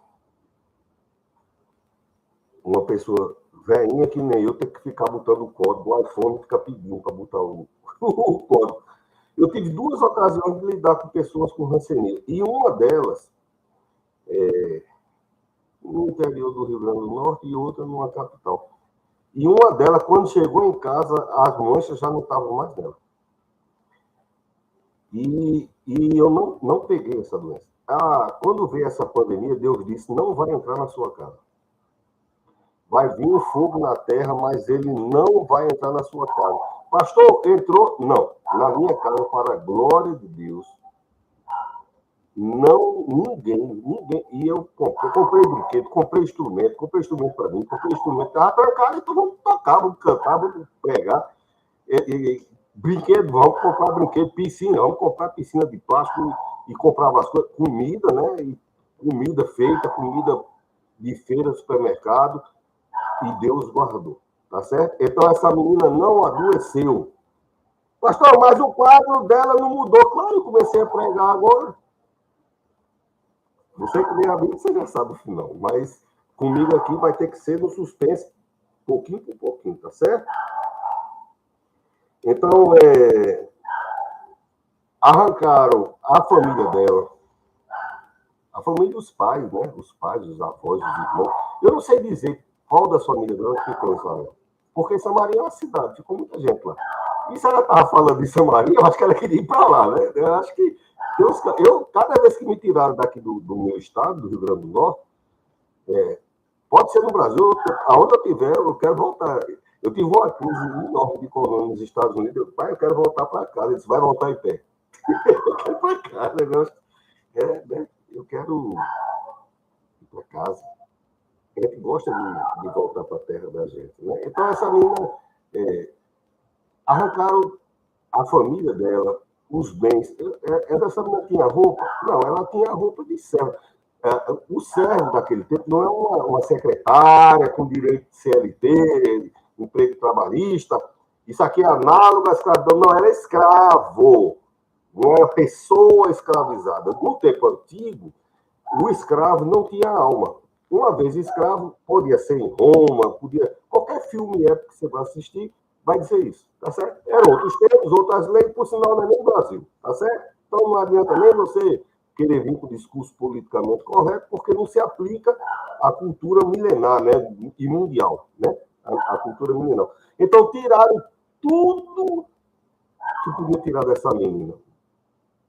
Uma pessoa velhinha que nem eu tem que ficar botando o código, o iPhone fica pedindo para botar o código. Eu tive 2 ocasiões de lidar com pessoas com rancenia. E uma delas, no interior do Rio Grande do Norte e outra numa capital. E uma delas, quando chegou em casa, as manchas já não estavam mais nela. E eu não peguei essa doença. Quando veio essa pandemia, Deus disse, não vai entrar na sua casa. Vai vir um fogo na terra, mas ele não vai entrar na sua casa. Pastor, entrou? Não. Na minha casa, para a glória de Deus. Não, ninguém. E eu comprei brinquedo, comprei instrumento para mim, comprei instrumento. Estava trancado, então vamos tocar, vamos cantar, vamos pregar. Brinquedo, vamos comprar brinquedo, piscina, vamos comprar piscina de plástico e comprava as coisas, comida, né? E comida feita, comida de feira, supermercado, e Deus guardou, tá certo? Então essa menina não adoeceu. Pastor, mas o quadro dela não mudou. Claro, eu comecei a pregar agora. Você que lê a Bíblia, você já sabe o final, mas comigo aqui vai ter que ser no suspense, pouquinho por pouquinho, tá certo? Então, arrancaram a família dela, a família dos pais, né? Os pais, os avós, os irmãos. Eu não sei dizer qual das famílias dela ficou em Israel, porque Samaria é uma cidade, ficou muita gente lá. E se ela estava falando de Samaria, eu acho que ela queria ir para lá, né? Eu acho que cada vez que me tiraram daqui do meu estado, do Rio Grande do Norte, pode ser no Brasil, aonde eu estiver, eu quero voltar. Eu tive uma crise enorme de colônia nos Estados Unidos. Eu, pai, eu quero voltar para casa. Ele disse, vai voltar em pé. Eu quero ir para casa, né? Eu quero ir para casa. A gente gosta de voltar para a terra da gente, né? Então, essa menina, arrancaram a família dela, os bens. Essa menina tinha roupa? Não, ela tinha roupa de servo. O servo daquele tempo não é uma secretária com direito de CLT, emprego trabalhista. Isso aqui é análogo à escravidão. Não, era escravo. Não era pessoa escravizada. No tempo antigo, o escravo não tinha alma. Uma vez escravo, podia ser em Roma, qualquer filme épico que você vai assistir, vai dizer isso, tá certo? Eram outros tempos, outras leis, por sinal, não é nem no Brasil, tá certo? Então não adianta nem você querer vir com o discurso politicamente correto, porque não se aplica à cultura milenar, né? E mundial, né? A cultura milenar. Então tiraram tudo que podia tirar dessa menina,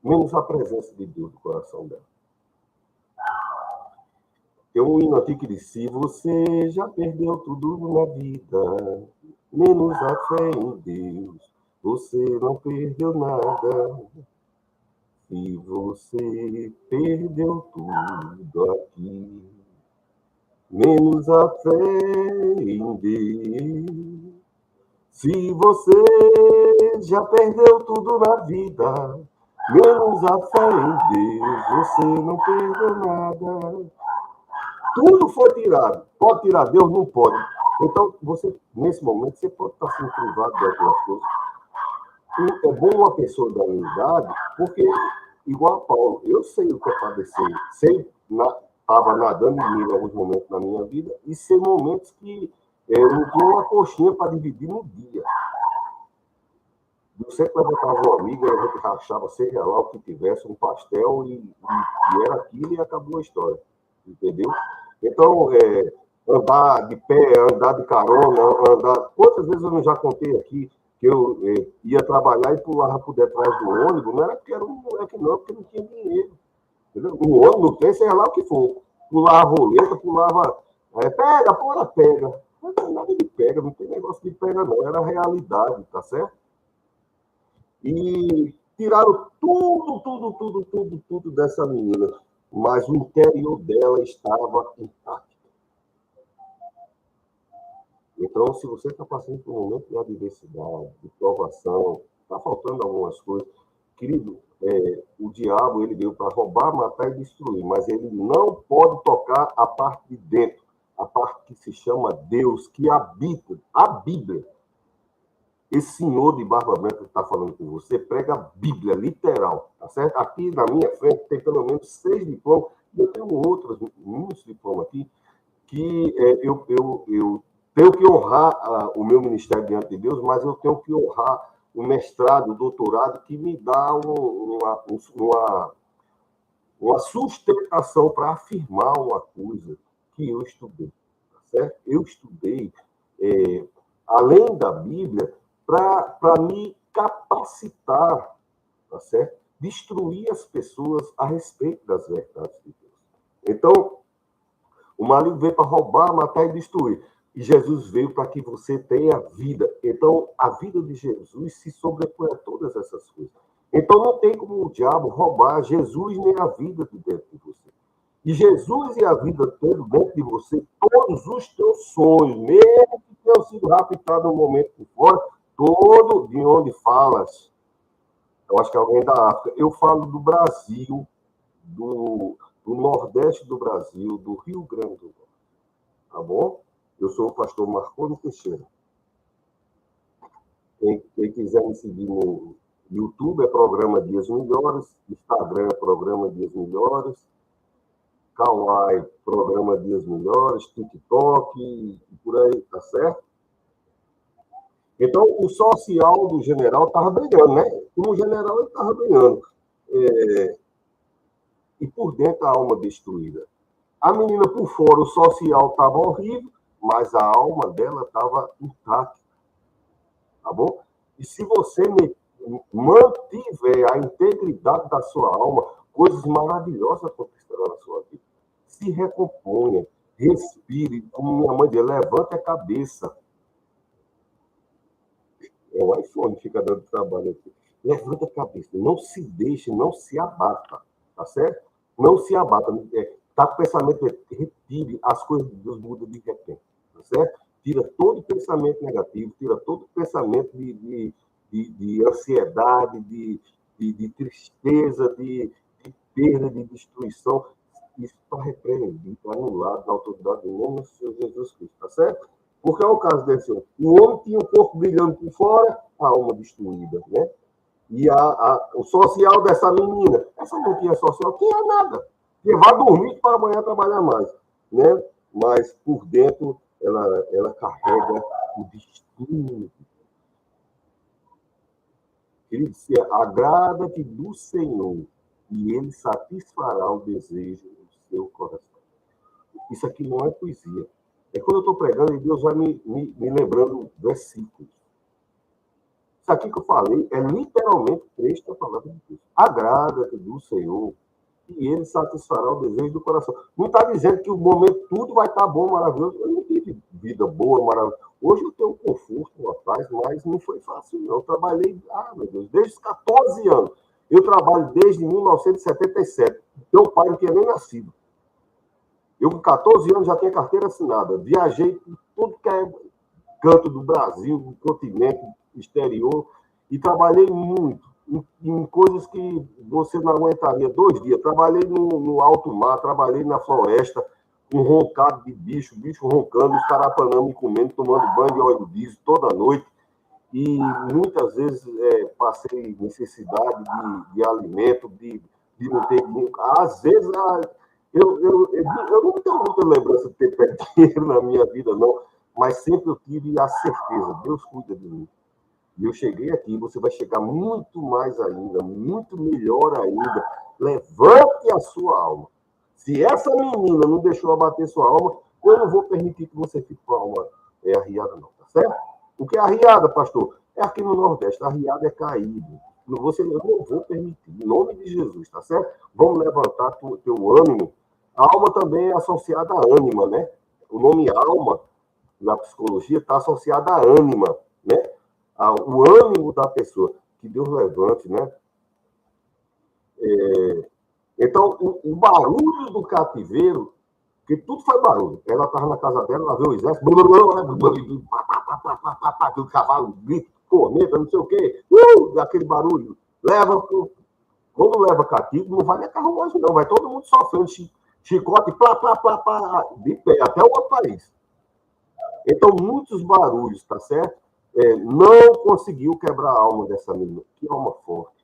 menos a presença de Deus no coração dela. Tem um hino aqui que diz, se você já perdeu tudo na vida, menos a fé em Deus, você não perdeu nada. Se você perdeu tudo aqui, menos a fé em Deus. Se você já perdeu tudo na vida, menos a fé em Deus, você não perdeu nada. Tudo foi tirado. Pode tirar Deus? Não pode. Então, você, nesse momento, você pode estar sendo privado de algumas coisas. E é bom uma pessoa da minha idade, porque, igual a Paulo, eu sei o que é padecer. Estava nadando em mim em alguns momentos na minha vida, e sei momentos que eu não tinha uma coxinha para dividir no dia. Eu sempre levantava uma amiga, a gente rachava, seja lá o que tivesse, um pastel, e era aquilo e acabou a história. Entendeu? Então, andar de pé, andar de carona, andar... Quantas vezes eu não já contei aqui que eu ia trabalhar e pulava por detrás do ônibus? Não era porque era um moleque, não, porque não tinha dinheiro. Entendeu? O ônibus, no trem, seja lá o que for. Pulava a roleta, pulava... pega, porra, pega. Não tem nada de pega, não tem negócio de pega, não. Era a realidade, tá certo? E tiraram tudo dessa menina. Mas o interior dela estava intacto. Então, se você está passando por um momento de adversidade, de provação, está faltando algumas coisas, querido, o diabo ele veio para roubar, matar e destruir, mas ele não pode tocar a parte de dentro, a parte que se chama Deus, que habita a Bíblia. Esse senhor de barba branca que está falando com você prega a Bíblia, literal, tá certo? Aqui na minha frente tem pelo menos 6 diplomas, e eu tenho muitos diplomas aqui, que eu tenho que honrar o meu ministério diante de Deus, mas eu tenho que honrar o mestrado, o doutorado, que me dá uma sustentação para afirmar uma coisa que eu estudei, tá certo? Eu estudei, além da Bíblia, para me capacitar, tá certo? Destruir as pessoas a respeito das verdades de Deus. Então, o maligno veio para roubar, matar e destruir. E Jesus veio para que você tenha vida. Então, a vida de Jesus se sobrepõe a todas essas coisas. Então, não tem como o diabo roubar Jesus nem a vida de dentro de você. E Jesus e a vida tendo dentro de você todos os teus sonhos, mesmo que tenham sido raptados um momento por fora, todo de onde falas, eu acho que é alguém da África, eu falo do Brasil, do Nordeste do Brasil, do Rio Grande do Norte, tá bom? Eu sou o pastor Marconi Teixeira. Quem quiser me seguir no YouTube é Programa Dias Melhores, Instagram é Programa Dias Melhores, Kawaii, Programa Dias Melhores, TikTok e por aí, tá certo? Então, o social do general estava brilhando, né? Como general, ele estava brilhando. E por dentro, a alma destruída. A menina, por fora, o social estava horrível, mas a alma dela estava intacta. Tá bom? E se você mantiver a integridade da sua alma, coisas maravilhosas acontecerão na sua vida. Se recomponha, respire, como minha mãe diz, levante a cabeça. É o iPhone que fica dando trabalho aqui. Levante a cabeça, não se deixe, não se abata, tá certo? Não se abata. Tá com o pensamento, retire as coisas de Deus muda de repente, tá certo? Tira todo pensamento negativo, tira todo pensamento de ansiedade, de tristeza, de perda, de destruição. Isso está repreendido, está anulado na autoridade do nome do Senhor Jesus Cristo, tá certo? Porque é o caso desse homem. O homem tinha o corpo brilhando por fora, a alma destruída, né? E o social dessa menina, essa não tinha social, tinha nada. Vai dormir para amanhã trabalhar mais, né? Mas por dentro ela carrega o destino. Ele dizia: agrada-te do Senhor e ele satisfará o desejo do seu coração. Isso aqui não é poesia. É quando eu estou pregando e Deus vai me lembrando versículos. Isso aqui que eu falei é literalmente trecho da palavra de Deus. Agrada-te do Senhor e ele satisfará o desejo do coração. Não está dizendo que o momento tudo vai estar bom, maravilhoso. Eu não tive vida boa, maravilhosa. Hoje eu tenho um conforto, uma paz, mas não foi fácil, não. Eu trabalhei, meu Deus, desde os 14 anos. Eu trabalho desde 1977. Meu pai não tinha nem nascido. Eu, com 14 anos, já tinha carteira assinada. Viajei por tudo que é canto do Brasil, do continente, exterior, e trabalhei muito em coisas que você não aguentaria 2 dias. Trabalhei no alto mar, trabalhei na floresta, com roncado de bicho roncando, os carapanã me comendo, tomando banho de óleo diesel toda noite. E muitas vezes passei necessidade de alimento, de não ter dinheiro. Às vezes, eu não tenho muita lembrança de ter perdido dinheiro na minha vida, não, mas sempre eu tive a certeza, Deus cuida de mim. E eu cheguei aqui, você vai chegar muito mais ainda, muito melhor ainda. Levante a sua alma. Se essa menina não deixou abater sua alma, eu não vou permitir que você fique com a alma arriada, não, tá certo? O que é arriada, pastor? É aqui no Nordeste, arriada é caído. Eu não vou permitir, em nome de Jesus, tá certo? Vamos levantar teu ânimo. A alma também é associada à ânima, né? O nome alma, na psicologia, está associado à ânima, né? O ânimo da pessoa. Que Deus levante, né? Então, o barulho do cativeiro, que tudo foi barulho. Ela estava na casa dela, ela viu o exército, o cavalo, grito, corneta, não sei o quê, aquele barulho. Quando leva cativo, não vai nem carruagem, não, vai todo mundo sofrendo, chicote, de pé, até o outro país. Então, muitos barulhos, tá certo? Não conseguiu quebrar a alma dessa menina. Que alma forte.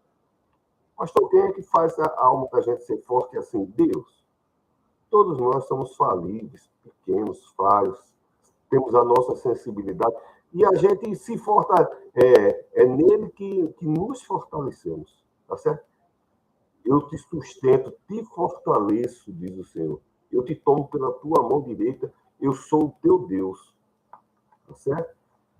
Pastor, quem é que faz a alma da gente ser forte assim? Deus. Todos nós somos falíveis, pequenos, falhos, temos a nossa sensibilidade, e a gente se fortalece. É nele que nos fortalecemos, tá certo? Eu te sustento, te fortaleço, diz o Senhor. Eu te tomo pela tua mão direita, eu sou o teu Deus, tá certo?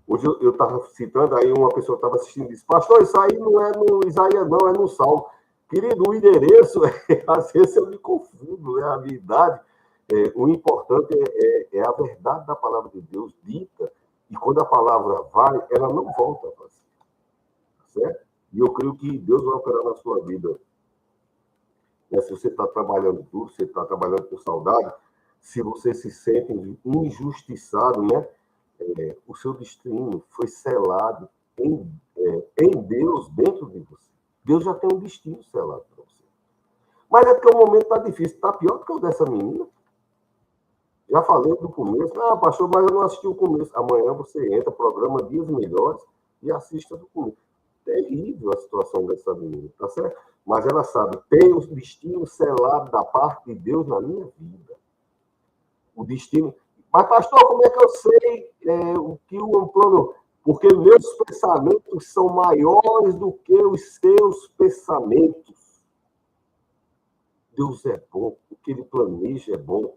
Hoje eu estava citando, aí uma pessoa estava assistindo e disse: pastor, isso aí não é no Isaías, não, é no Salmo. Querido, o endereço, às vezes eu me confundo, né? A minha idade. O importante é a verdade da palavra de Deus dita, e quando a palavra vai, ela não volta para si. Certo? E eu creio que Deus vai operar na sua vida. Se você está trabalhando duro, você está trabalhando por saudade, se você se sente injustiçado, né? O seu destino foi selado, em Deus dentro de você. Deus já tem um destino selado para você. Mas é porque o momento está difícil. Está pior do que o dessa menina. Já falei do começo. Ah, pastor, mas eu não assisti o começo. Amanhã você entra, programa Dias Melhores e assista do começo. Terrível a situação dessa menina, tá certo? Mas ela sabe, tem o destino selado da parte de Deus na minha vida. O destino. Mas, pastor, como é que eu sei o que o plano? Porque meus pensamentos são maiores do que os seus pensamentos. Deus é bom, o que ele planeja é bom.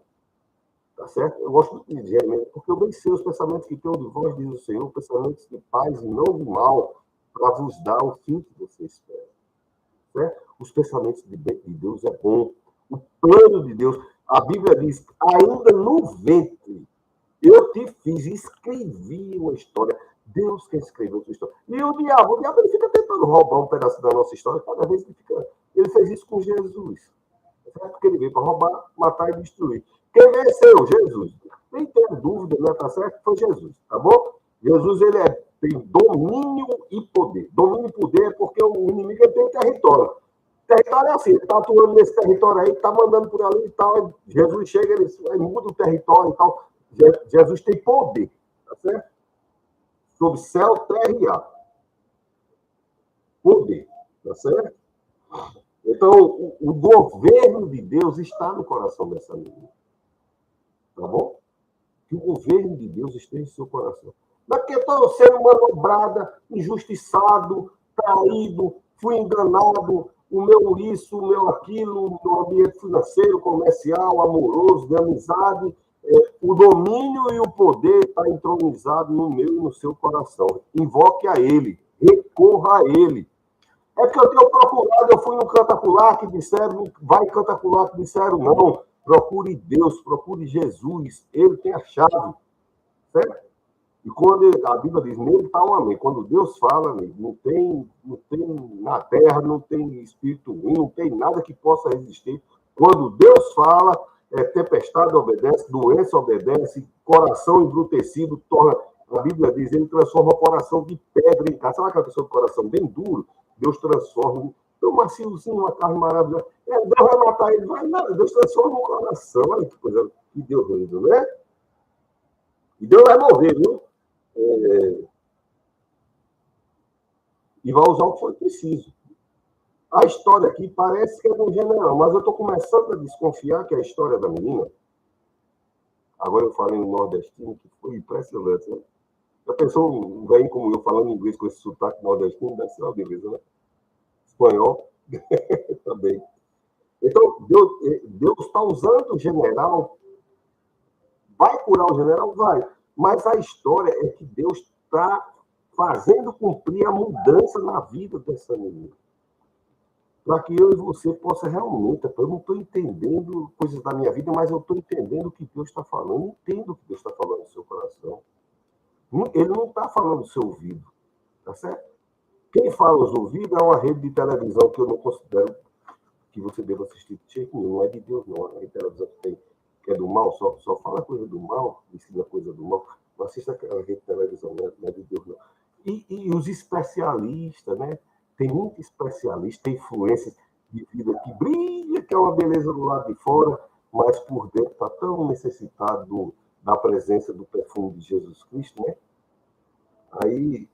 Tá certo? Eu gosto muito de dizer, porque eu bem sei os pensamentos que tenho de vós, diz o Senhor, pensamentos de paz e não de mal, para vos dar o fim que você espera. Certo? Os pensamentos de Deus é bom. O plano de Deus, a Bíblia diz, ainda no ventre, eu te fiz, escrevi uma história. Deus que escreveu a sua história. E o diabo ele fica tentando roubar um pedaço da nossa história, cada vez ele fez isso com Jesus. Certo? Porque ele veio para roubar, matar e destruir. Quem venceu? Jesus. Nem tem dúvida, né? Tá certo? Foi Jesus, tá bom? Jesus, tem domínio e poder. Domínio e poder é porque o inimigo tem território. O território é assim, ele está atuando nesse território aí, está mandando por ali e tal. Jesus chega, ele muda o território e tal. Jesus tem poder, tá certo? Sobre céu, terra e ar. Poder, tá certo? Então, o governo de Deus está no coração dessa menina. Tá bom? Que o governo de Deus esteja em seu coração. Mas porque estou sendo manobrada, injustiçado, traído, fui enganado, o meu isso, o meu aquilo, no ambiente financeiro, comercial, amoroso, de amizade, o domínio e o poder está entronizado no meu e no seu coração. Invoque a ele, recorra a ele. É que eu tenho procurado, eu fui no cantacular que disseram, vai cantacular que disseram não. Procure Deus, procure Jesus, ele tem a chave, certo? E quando a Bíblia diz, nele está um amém. Quando Deus fala, amigo, não tem na terra, não tem espírito ruim, não tem nada que possa resistir. Quando Deus fala, tempestade obedece, doença obedece, coração embrutecido torna. A Bíblia diz, ele transforma o coração de pedra em carne. Sabe aquela pessoa com coração bem duro? Deus transforma. Um maciozinho, uma carne maravilhosa. Deus vai matar ele, vai nada. Deus transforma o coração. Olha que coisa, que Deus lindo, né? E Deus vai mover, viu? E vai usar o que for preciso. A história aqui parece que é do general, mas eu estou começando a desconfiar que a história da menina. Agora eu falei no nordestino, que foi impressionante, né? Já pensou um velho como eu falando inglês com esse sotaque nordestino? Deve ser uma beleza, né? Espanhol também. Então, Deus está usando o general. Vai curar o general? Vai. Mas a história é que Deus está fazendo cumprir a mudança na vida dessa menina. Para que eu e você possa realmente. Eu não estou entendendo coisas da minha vida, mas eu estou entendendo o que Deus está falando. Eu entendo o que Deus está falando no seu coração. Ele não está falando no seu ouvido. Tá certo? Quem fala aos ouvidos é uma rede de televisão que eu não considero que você deva assistir de jeito nenhum. Não é de Deus, não. A televisão que é do mal, só fala coisa do mal, ensina coisa do mal. Não assista aquela rede de televisão, não é de Deus, não. E os especialistas, né? Tem muito especialista, tem influências de vida que brilha, que é uma beleza do lado de fora, mas por dentro está tão necessitado da presença do perfume de Jesus Cristo, né? Aí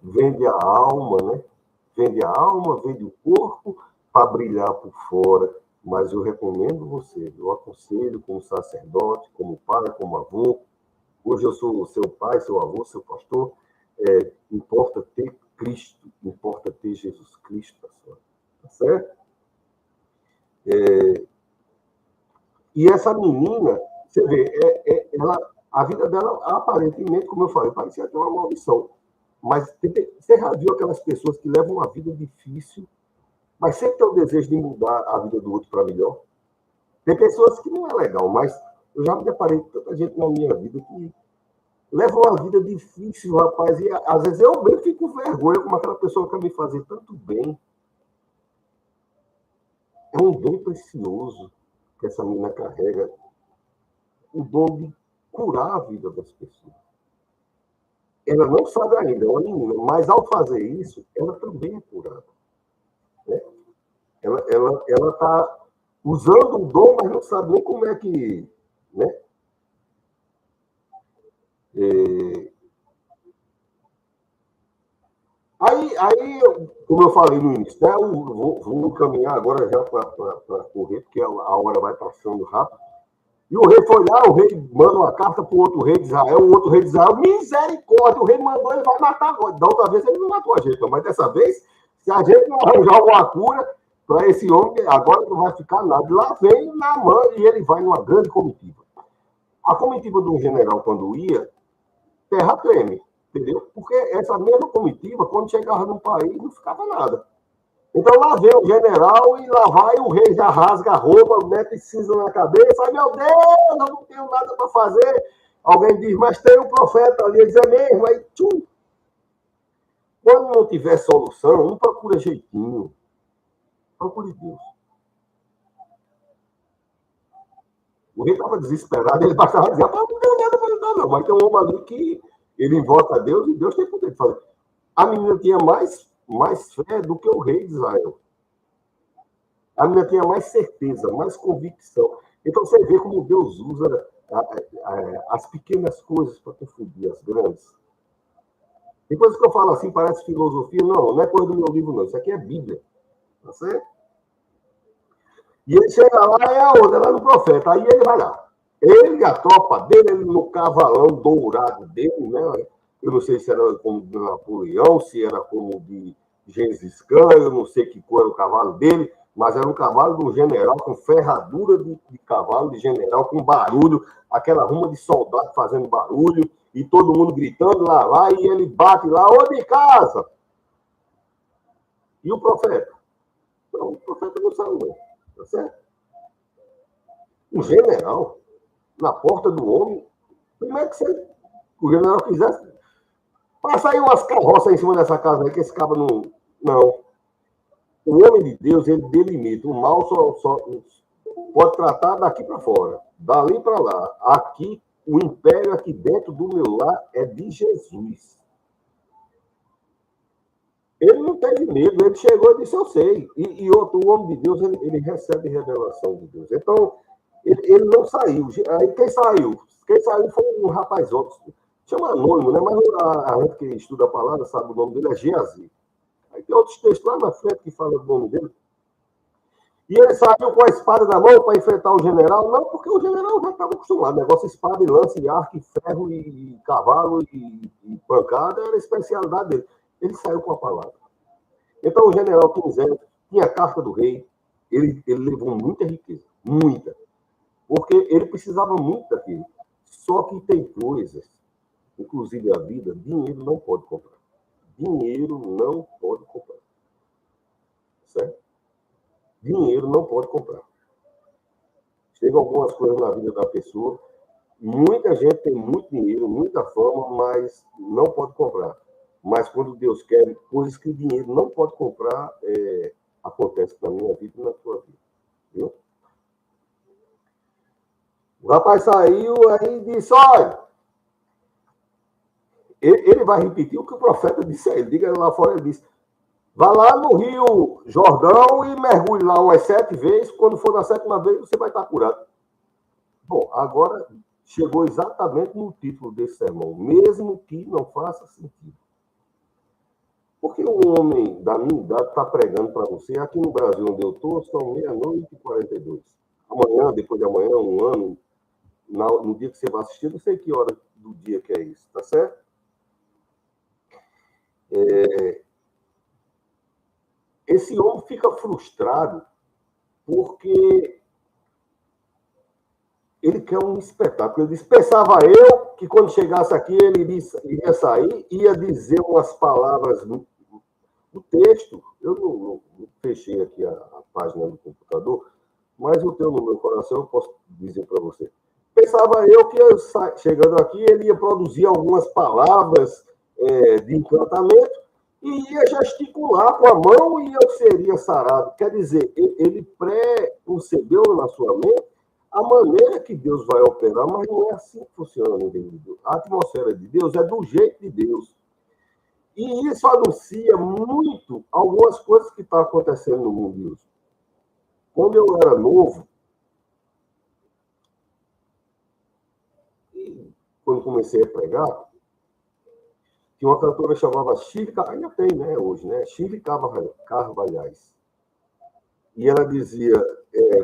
vende a alma, né? Vende a alma, vende o corpo para brilhar por fora. Mas eu recomendo você, eu aconselho como sacerdote, como pai, como avô. Hoje eu sou seu pai, seu avô, seu pastor. Importa ter Cristo, importa ter Jesus Cristo, tá certo? E essa menina, você vê, a vida dela, aparentemente, como eu falei, parecia ter uma maldição. Mas você já viu aquelas pessoas que levam uma vida difícil, mas sempre tem o desejo de mudar a vida do outro para melhor? Tem pessoas que não é legal, mas eu já me deparei com tanta gente na minha vida que leva uma vida difícil, rapaz, e às vezes eu mesmo fico com vergonha como aquela pessoa quer me fazer tanto bem. É um dom precioso que essa menina carrega, o dom de curar a vida das pessoas. ela não sabe ainda, é uma menina, mas ao fazer isso, ela também é curada. Né? Ela está usando o dom, mas não sabe nem como é que. Né? Aí, como eu falei no início, né, eu vou caminhar agora já para correr, porque a hora vai passando rápido. E o rei foi lá, o rei manda uma carta para o outro rei de Israel, o outro rei de Israel, misericórdia, o rei mandou, ele vai matar agora. Da outra vez ele não matou a gente, mas dessa vez, se a gente não arranjar alguma cura para esse homem, agora não vai ficar nada. Lá vem Naamã e ele vai numa grande comitiva. A comitiva do general, quando ia, terra treme, entendeu? Porque essa mesma comitiva, quando chegava no país, não ficava nada. Então lá vem o general e lá vai o rei, já rasga a roupa, mete cinza na cabeça. Ai, meu Deus, eu não tenho nada para fazer. Alguém diz, mas tem um profeta ali. Ele diz, é mesmo? Aí, tchum. Quando não tiver solução, não procura jeitinho. Procure Deus. O rei estava desesperado, ele bastava dizer, não tenho nada para ajudar, não. Mas tem um homem ali que ele invoca a Deus e Deus tem poder de fazer. A menina tinha mais fé do que o rei de Israel. A menina tinha mais certeza, mais convicção. Então você vê como Deus usa as pequenas coisas para confundir as grandes. Tem coisas que eu falo assim, parece filosofia. Não é coisa do meu livro, não. Isso aqui é Bíblia. Tá certo? E ele chega lá, é a outra, lá no profeta. Aí ele vai lá. Ele, a tropa dele, ele no cavalão dourado dele, né? Eu não sei se era como de Napoleão, se era como de Gengis Khan, eu não sei que cor era o cavalo dele, mas era um cavalo de um general com ferradura de cavalo de general, com barulho, aquela ruma de soldado fazendo barulho, e todo mundo gritando lá, e ele bate lá, ô de casa! E o profeta? Não, o profeta não saiu, não. Tá certo? Um general, na porta do homem, como é que o general quisesse passar aí umas carroças em cima dessa casa aí, que esse cabo não. O homem de Deus, ele delimita. O mal só pode tratar daqui para fora, dali para lá. Aqui, o império aqui dentro do meu lar é de Jesus. Ele não teve medo, ele chegou e disse, eu sei. E outro, o homem de Deus, ele recebe revelação de Deus. Então, ele não saiu. Aí quem saiu? Quem saiu foi um rapaz outro. Chama anônimo, né? Mas a gente que estuda a palavra sabe o nome dele, é Geazi. Aí tem outros textos lá na frente que falam do nome dele. E ele saiu com a espada na mão para enfrentar o general? Não, porque o general já estava acostumado. Negócio espada e lança, e arco, e ferro, e cavalo, e pancada, era a especialidade dele. Ele saiu com a palavra. Então o general tinha a carta do rei, ele levou muita riqueza, muita. Porque ele precisava muito daquilo. Só que tem coisas, inclusive a vida, dinheiro não pode comprar. Dinheiro não pode comprar. Certo? Dinheiro não pode comprar. Chegam algumas coisas na vida da pessoa. Muita gente tem muito dinheiro, muita fama, mas não pode comprar. Mas quando Deus quer, coisas que o dinheiro não pode comprar, acontece na minha vida e na sua vida. Viu? O rapaz saiu aí e disse, olha, ele vai repetir o que o profeta disse a ele. Diga lá fora, ele disse, vá lá no Rio Jordão e mergulhe lá umas 7 vezes. Quando for na 7ª vez, você vai estar curado. Bom, agora chegou exatamente no título desse sermão, mesmo que não faça sentido. Porque um homem da minha idade está pregando para você, aqui no Brasil onde eu estou, são 00:42. Amanhã, depois de amanhã, um ano, no dia que você vai assistir, não sei que hora do dia que é isso, tá certo? Esse homem fica frustrado porque ele quer um espetáculo. Ele disse, pensava eu que quando chegasse aqui ele ia sair, ia dizer umas palavras no texto. Eu não fechei aqui a página do computador, mas eu tenho no meu coração, eu posso dizer para você. Pensava eu que chegando aqui ele ia produzir algumas palavras de encantamento e ia gesticular com a mão e eu seria sarado. Quer dizer, ele pré-concebeu na sua mente a maneira que Deus vai operar, mas não é assim que funciona no reino de Deus. A atmosfera de Deus é do jeito de Deus. E isso anuncia muito algumas coisas que estão acontecendo no mundo de hoje. Quando eu era novo, e quando comecei a pregar, tinha uma cantora que chamava Chile, ainda tem, né, hoje, né? Chile Carvalhais. E ela dizia,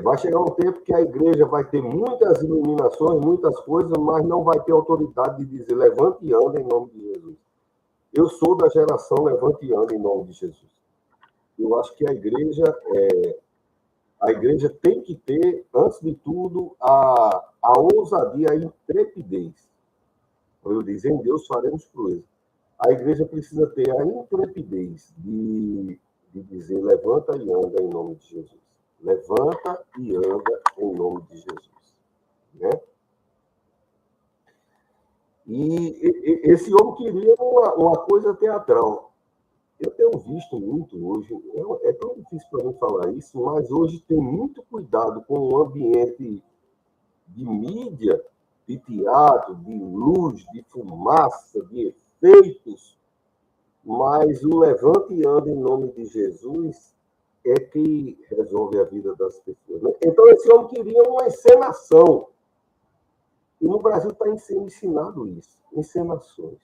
vai chegar um tempo que a igreja vai ter muitas iluminações, muitas coisas, mas não vai ter autoridade de dizer, levante e anda em nome de Jesus. Eu sou da geração levante e anda em nome de Jesus. Eu acho que a igreja tem que ter, antes de tudo, a ousadia, a intrepidez. Eu disse, em Deus faremos proeza. A igreja precisa ter a intrepidez de dizer, levanta e anda em nome de Jesus. Levanta e anda em nome de Jesus. Né? E esse homem queria uma coisa teatral. Eu tenho visto muito hoje, é tão difícil para mim falar isso, mas hoje tem muito cuidado com o ambiente de mídia, de teatro, de luz, de fumaça, de efeitos, mas o levante e anda em nome de Jesus é que resolve a vida das pessoas. Né? Então, esse homem queria uma encenação. E no Brasil está sendo ensinado isso, encenações.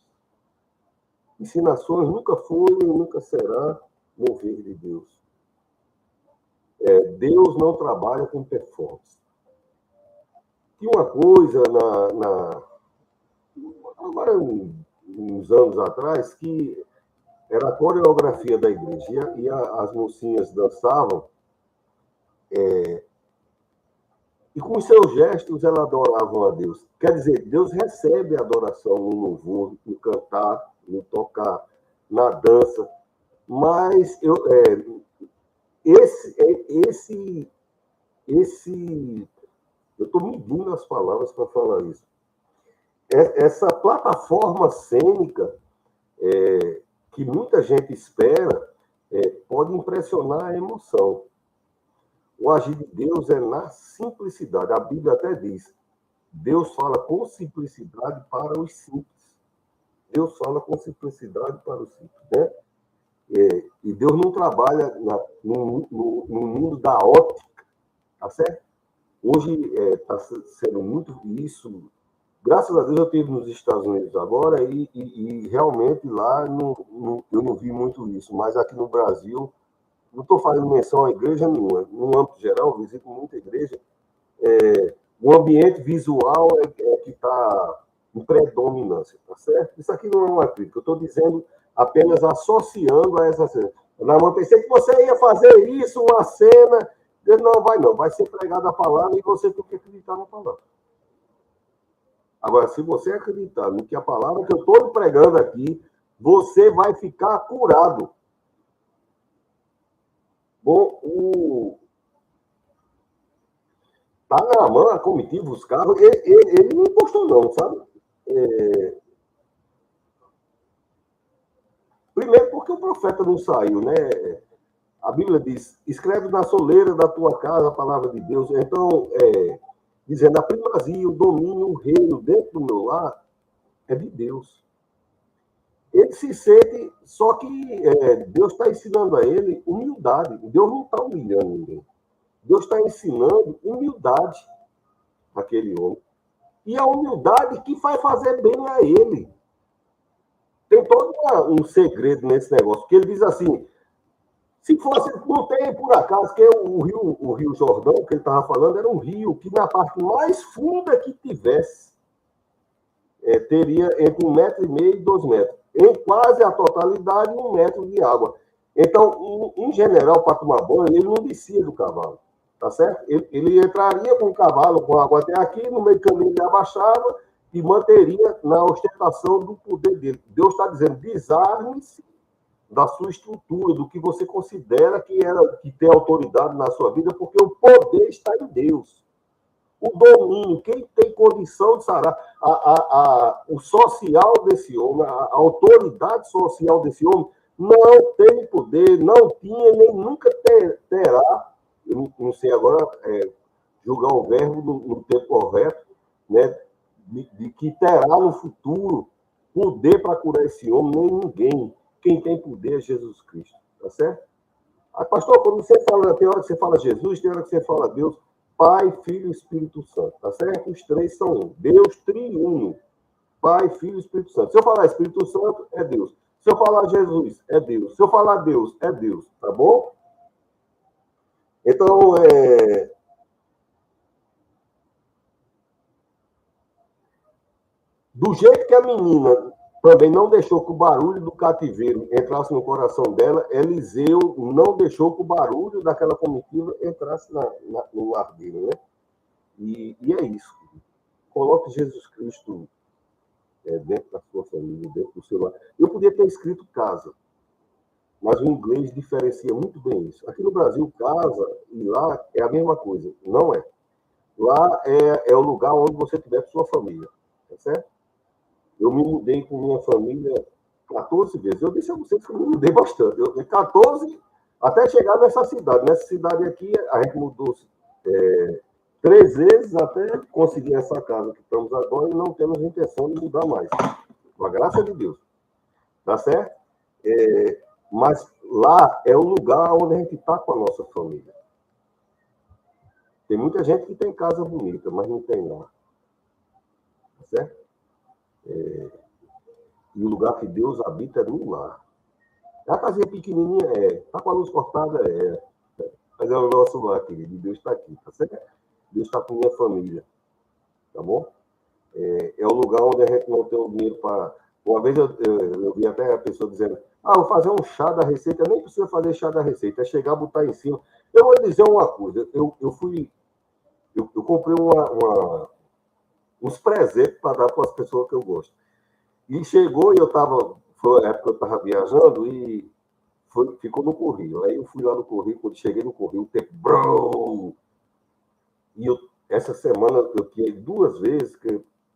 Encenações nunca foi e nunca será mover de Deus. Deus não trabalha com performance. Tinha uma coisa agora, uns anos atrás, que era a coreografia da igreja, e as mocinhas dançavam, e com os seus gestos elas adoravam a Deus. Quer dizer, Deus recebe a adoração no louvor, no cantar, no tocar, na dança, mas eu estou medindo as palavras para falar isso. Essa plataforma cênica que muita gente espera pode impressionar a emoção. O agir de Deus é na simplicidade. A Bíblia até diz, Deus fala com simplicidade para os simples. Deus fala com simplicidade para os simples. Né? E Deus não trabalha no mundo da ótica, tá certo? Hoje está sendo muito isso. Graças a Deus eu estive nos Estados Unidos agora e realmente lá eu não vi muito isso. Mas aqui no Brasil, não estou fazendo menção a igreja nenhuma. No âmbito geral, eu visito muita igreja. O ambiente visual é que está em predominância, tá certo? Isso aqui não é uma crítica. Eu estou dizendo apenas associando a essa cena. Eu pensei que você ia fazer isso, uma cena. Não. Vai ser pregada a palavra e você tem que acreditar na palavra. Agora, se você acreditar no que a palavra que eu estou pregando aqui, você vai ficar curado. Bom, tá na mão a comitiva, os carros, ele não postou não, sabe? Primeiro porque o profeta não saiu, né? A Bíblia diz, escreve na soleira da tua casa a palavra de Deus. Então, dizendo, a primazia, o domínio, o reino dentro do meu lar é de Deus. Ele se sente, só que Deus está ensinando a ele humildade. Deus não está humilhando ninguém. Deus está ensinando humildade àquele homem. E a humildade que vai fazer bem a ele. Tem todo um segredo nesse negócio, porque ele diz assim, se fosse, não tem por acaso, que o Rio Jordão, que ele estava falando, era um rio que na parte mais funda que tivesse, teria entre 1,5 metro e 2 metros. Em quase a totalidade, 1 metro de água. Então, em general, para tomar banho, ele não descia do cavalo, tá certo? Ele entraria com o cavalo, com a água até aqui, no meio do caminho ele abaixava e manteria na ostentação do poder dele. Deus está dizendo, desarme-se da sua estrutura, do que você considera que tem autoridade na sua vida, porque o poder está em Deus. O domínio, quem tem condição de sarar, o social desse homem, a autoridade social desse homem, não tem poder, não tinha, nem nunca terá, eu não sei agora julgar o verbo no tempo correto, né? De que terá no futuro poder para curar esse homem, nem ninguém. Quem tem poder é Jesus Cristo, tá certo? Aí, pastor, quando você fala, tem hora que você fala Jesus, tem hora que você fala Deus, Pai, Filho e Espírito Santo, tá certo? Os três são um. Deus triuno. Pai, Filho e Espírito Santo. Se eu falar Espírito Santo, é Deus. Se eu falar Jesus, é Deus. Se eu falar Deus, é Deus, tá bom? Então, do jeito que a menina também não deixou que o barulho do cativeiro entrasse no coração dela, Eliseu não deixou que o barulho daquela comitiva entrasse no lar dele, né? E é isso. Coloque Jesus Cristo dentro da sua família, dentro do seu lar. Eu podia ter escrito casa, mas o inglês diferencia muito bem isso. Aqui no Brasil, casa e lá é a mesma coisa. Não é. Lá é o lugar onde você tiver com sua família, tá certo? Eu me mudei com minha família 14 vezes. Eu disse a vocês que eu me mudei bastante. Eu 14 até chegar nessa cidade. Nessa cidade aqui, a gente mudou 3 vezes até conseguir essa casa que estamos agora e não temos intenção de mudar mais. Com a graça de Deus. Tá certo? Mas lá é o lugar onde a gente está com a nossa família. Tem muita gente que tem casa bonita, mas não tem lá. Tá certo? E o lugar que Deus habita é no lar. A casinha pequenininha tá com a luz cortada, mas é o nosso lar, querido. Deus está aqui, tá certo? Deus está com minha família, tá bom? É o lugar onde a gente não tem o dinheiro para... Uma vez eu vi até a pessoa dizendo, vou fazer um chá da receita, nem precisa fazer chá da receita, é chegar, botar em cima. Eu vou dizer uma coisa, eu comprei uns presentes para dar para as pessoas que eu gosto. E chegou e foi a época que eu estava viajando e ficou no correio. Aí eu fui lá no correio, quando cheguei no correio, o tempo... Brum! E essa semana eu tinha 2 vezes,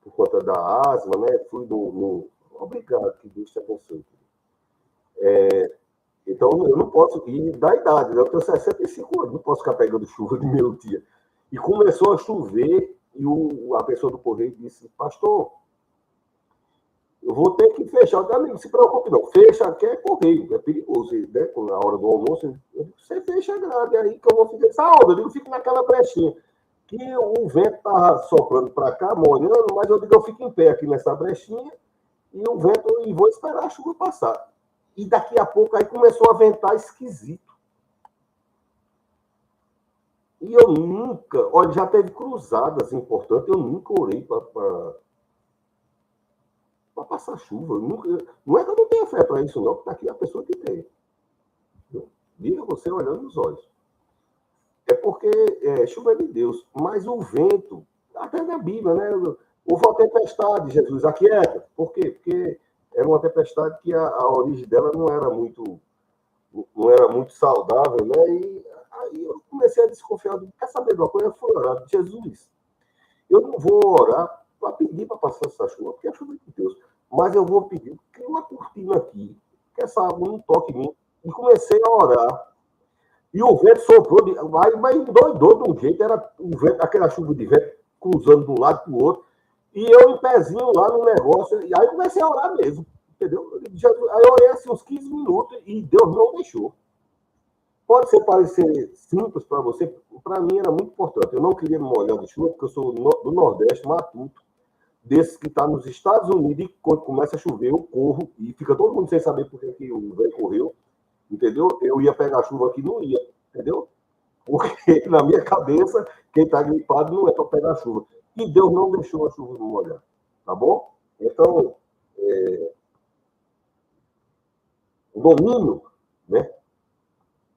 por conta da asma, né? Fui no... Obrigado, que Deus te abençoe. Então, eu não posso ir da idade, né? Eu tenho 65 anos, não posso ficar pegando chuva de meio dia. E começou a chover e a pessoa do correio disse, pastor, eu vou ter que fechar. Não se preocupe, não. Fecha que é correio, é perigoso, né? Na hora do almoço, você fecha a grade aí que eu vou ficar essa onda. Eu digo, fico naquela brechinha. Que o vento estava soprando para cá, molhando, mas eu digo, eu fico em pé aqui nessa brechinha e o vento, e vou esperar a chuva passar. E daqui a pouco aí começou a ventar esquisito. E eu nunca, olha, já teve cruzadas importantes, eu nunca orei para passar chuva. Não é que eu não tenha fé para isso, não, porque aqui é a pessoa que tem. Diga você olhando nos olhos. É porque chuva é de Deus, mas o vento, até na Bíblia, né? Houve uma tempestade, Jesus aquieta. Por quê? Porque era uma tempestade que a origem dela não era muito saudável, né? E aí eu comecei a desconfiar. Quer saber de uma coisa? Eu fui orar. Jesus, eu não vou orar para pedir para passar essa chuva, porque a chuva é de Deus. Mas eu vou pedir, cria uma cortina aqui, que essa água não toque em mim. E comecei a orar. E o vento soprou, mas endoidou de um jeito, era o vento, aquela chuva de vento cruzando de um lado para o outro. E eu em pezinho lá no negócio, e aí comecei a orar mesmo, entendeu? Aí eu orei assim uns 15 minutos e Deus não deixou. Pode parecer simples para você, para mim era muito importante. Eu não queria me molhar de chuva, porque eu sou do Nordeste, matuto, desses que está nos Estados Unidos, e quando começa a chover, eu corro, e fica todo mundo sem saber por que o velho correu, entendeu? Eu ia pegar chuva aqui, não ia, entendeu? Porque na minha cabeça, quem está gripado não é para pegar chuva. E Deus não deixou a chuva me molhar, tá bom? Então, o domínio, né?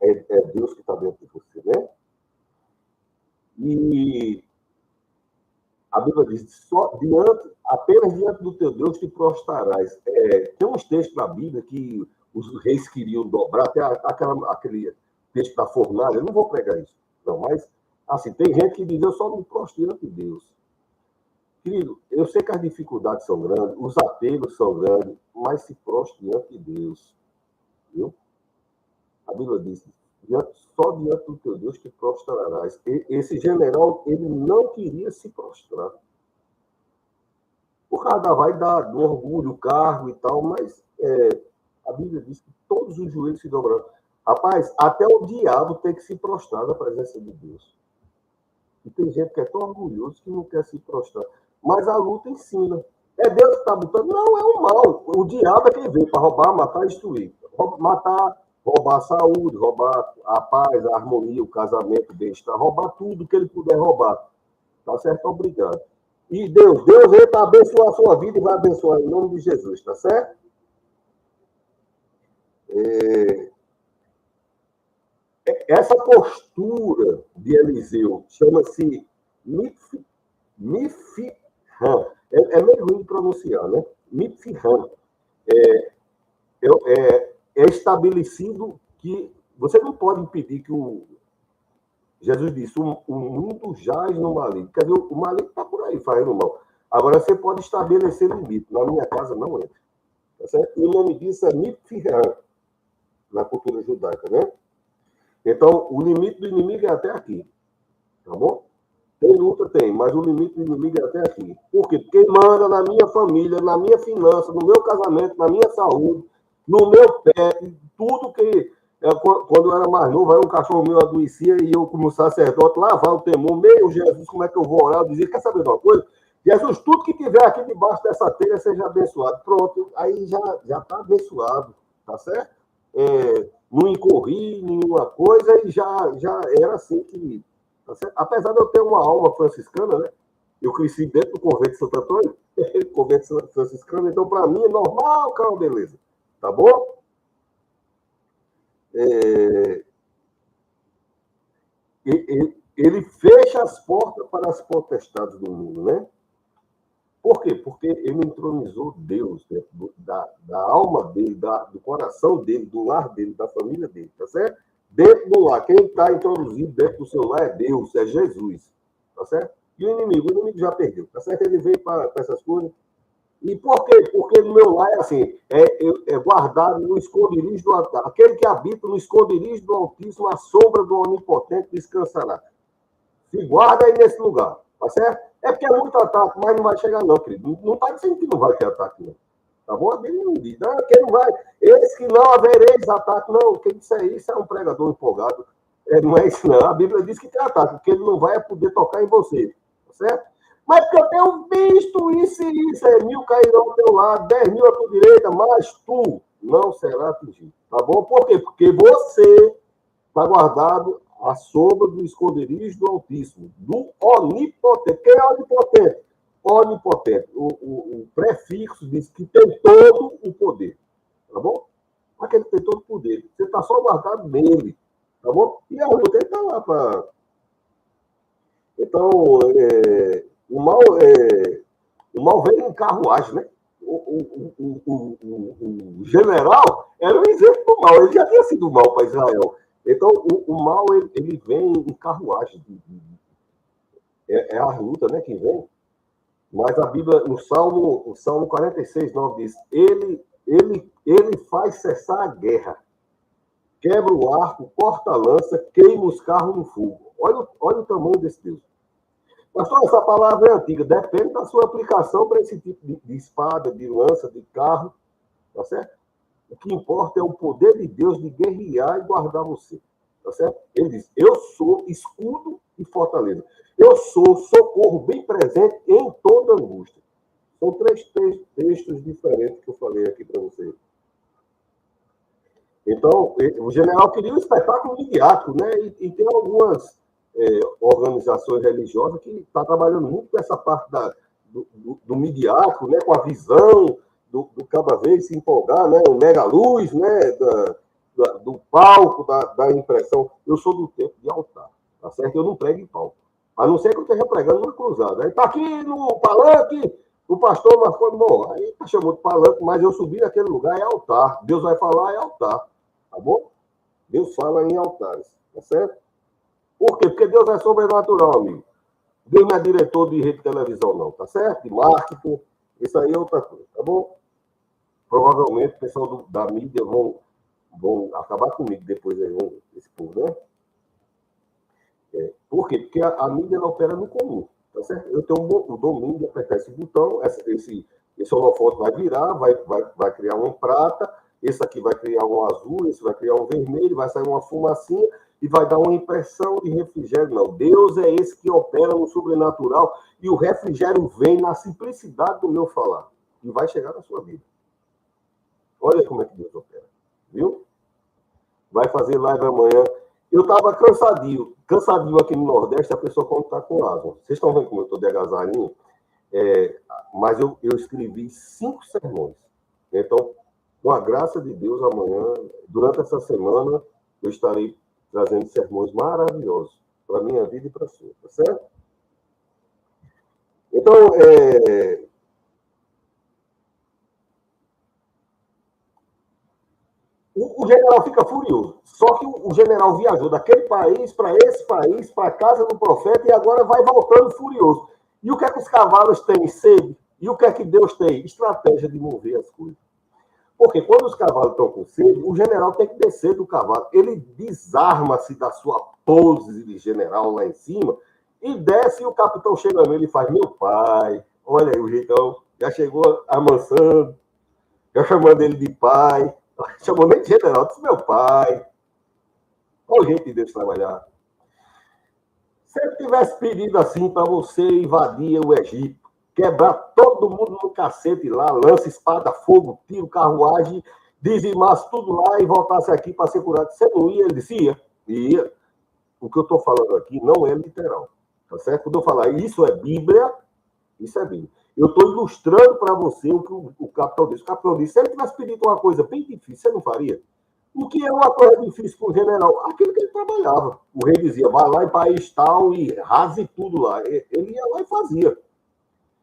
É Deus que está dentro de você, né? E a Bíblia diz, apenas diante do teu Deus te prostrarás. Tem uns textos na Bíblia que os reis queriam dobrar, até aquele texto da fornalha, eu não vou pregar isso, não, mas assim, tem gente que diz, eu só me prostro diante de Deus. Querido, eu sei que as dificuldades são grandes, os apelos são grandes, mas se prostre diante de Deus. Viu? A Bíblia diz, Só diante do teu Deus que prostrarás. Esse general, ele não queria se prostrar. Por causa da vaidade, do orgulho, o cargo e tal, mas a Bíblia diz que todos os joelhos se dobrarão. Rapaz, até o diabo tem que se prostrar na presença de Deus. E tem gente que é tão orgulhoso que não quer se prostrar. Mas a luta ensina. É Deus que está botando? Não, é o mal. O diabo é quem veio para roubar, matar e destruir. Matar, roubar a saúde, roubar a paz, a harmonia, o casamento, o bem-estar, roubar tudo que ele puder roubar. Tá certo? Obrigado. E Deus veio para abençoar a sua vida e vai abençoar em nome de Jesus, tá certo? Essa postura de Eliseu chama-se Mifhan. É meio ruim de pronunciar, né? Mifhan. É estabelecido que você não pode impedir que Jesus disse, o mundo jaz no maligno. Quer dizer, o maligno está por aí fazendo mal. Agora você pode estabelecer limite. Na minha casa não entra. Tá certo? E o nome disso é Mifhan, na cultura judaica, né? Então, o limite do inimigo é até aqui. Tá bom? Tem luta, tem, mas o limite do inimigo é até aqui. Por quê? Porque manda na minha família, na minha finança, no meu casamento, na minha saúde, no meu pé, tudo que... Quando eu era mais novo, aí um cachorro meu adoecia e eu, como sacerdote, lavava o temor. Meu Jesus, como é que eu vou orar? Eu dizia, quer saber de uma coisa? Jesus, tudo que tiver aqui debaixo dessa telha seja abençoado. Pronto, aí já está abençoado, tá certo? Não incorri nenhuma coisa e já era assim que... Tá certo? Apesar de eu ter uma alma franciscana, né? Eu cresci dentro do convento de Santo Antônio, convento franciscano, então para mim é normal, calma, beleza. Tá bom? Ele fecha as portas para as potestades do mundo, né? Por quê? Porque ele entronizou Deus dentro da alma dele, do coração dele, do lar dele, da família dele, tá certo? Dentro do lar, quem está introduzido dentro do seu lar é Deus, é Jesus, tá certo? E o inimigo já perdeu, tá certo? Ele veio para essas coisas. E por quê? Porque no meu lar é assim, é guardado no esconderijo do altar. Aquele que habita no esconderijo do Altíssimo, a sombra do Onipotente descansará. Se guarda aí nesse lugar, tá certo? É porque é muito ataque, mas não vai chegar não, querido. Não está dizendo que não vai ter ataque, não. Tá bom? A Bíblia não diz. Não, que não vai. Eles que não havereis ataque. Não, quem disser isso é um pregador empolgado. Não é isso, não. A Bíblia diz que tem ataque, porque ele não vai poder tocar em você, tá certo? Mas porque eu tenho visto isso e isso. 1.000 cairão ao teu lado, 10.000 à tua direita, mas tu não será atingido. Tá bom? Por quê? Porque você está guardado à sombra do esconderijo do Altíssimo, do Onipotente. Quem é onipotente? Onipotente. O prefixo diz que tem todo o poder. Tá bom? Mas que ele tem todo o poder. Você está só guardado nele. Tá bom? E a luta está lá para... Então, o mal vem em carruagem, né? O general era um exemplo do mal. Ele já tinha sido mal para Israel. Então, o mal, ele vem em carruagem. É a luta, né, que vem. Mas a Bíblia, no Salmo 46, 9 diz, ele faz cessar a guerra, quebra o arco, corta a lança, queima os carros no fogo. Olha o tamanho desse Deus. Pastor, essa palavra é antiga, depende da sua aplicação para esse tipo de espada, de lança, de carro, tá certo? O que importa é o poder de Deus de guerrear e guardar você. Tá certo? Ele diz, eu sou escudo e fortaleza. Eu sou socorro bem presente em toda angústia. São 3 textos diferentes que eu falei aqui para vocês. Então, o general queria um espetáculo midiático, né? E tem algumas organizações religiosas que estão trabalhando muito com essa parte do midiático, né? Com a visão do cada vez se empolgar, né? O mega luz, né? Do palco, da impressão. Eu sou do tempo de altar, tá certo? Eu não prego em palco. A não ser que eu esteja pregando numa cruzada. Aí está aqui no palanque, o pastor Marconi, bom, aí está chamando de palanque, mas eu subi naquele lugar, é altar. Deus vai falar, é altar. Tá bom? Deus fala em altares, tá certo? Por quê? Porque Deus é sobrenatural, amigo. Deus não é diretor de rede de televisão, não, tá certo? De marketing, isso aí é outra coisa, tá bom? Provavelmente o pessoal da mídia vão vão acabar comigo depois, aí, esse povo, né? Por quê? Porque a mídia ela opera no comum, tá certo? Eu tenho o domínio de apertar esse botão, esse holofote vai virar, vai criar um prata, esse aqui vai criar um azul, esse vai criar um vermelho, vai sair uma fumacinha e vai dar uma impressão de refrigério. Não, Deus é esse que opera no sobrenatural e o refrigério vem na simplicidade do meu falar e vai chegar na sua vida. Olha como é que Deus opera, viu? Vai fazer live amanhã. Eu estava cansadinho aqui no Nordeste, a pessoa quando está com asma. Vocês estão vendo como eu estou de agasalhinho? Mas eu escrevi 5 sermões. Então, com a graça de Deus, amanhã, durante essa semana, eu estarei trazendo sermões maravilhosos para a minha vida e para a sua, tá certo? Então, o general fica furioso. Só que o general viajou daquele país para esse país, para a casa do profeta, e agora vai voltando furioso. E o que é que os cavalos têm? Sede. E o que é que Deus tem? Estratégia de mover as coisas. Porque quando os cavalos estão com sede, o general tem que descer do cavalo. Ele desarma-se da sua pose de general lá em cima e desce, e o capitão chega nele e faz: meu pai, olha aí o jeitão, já chegou amansando, já chamando ele de pai, chamou nem de general, disse meu pai. Olha o jeito de Deus trabalhar. Se ele tivesse pedido assim para você invadir o Egito, quebrar todo mundo no cacete lá, lança, espada, fogo, tiro, carruagem, dizimasse tudo lá e voltasse aqui para ser curado, você não ia? Ele disse: ia. O que eu estou falando aqui não é literal, tá certo? Quando eu falar isso é Bíblia, isso é Bíblia. Eu estou ilustrando para você o que o capitão disse. O capitão disse: se ele tivesse pedido uma coisa bem difícil, você não faria? O que é uma coisa difícil para o general? Aquilo que ele trabalhava. O rei dizia: vai lá em país tal e rase tudo lá. Ele ia lá e fazia.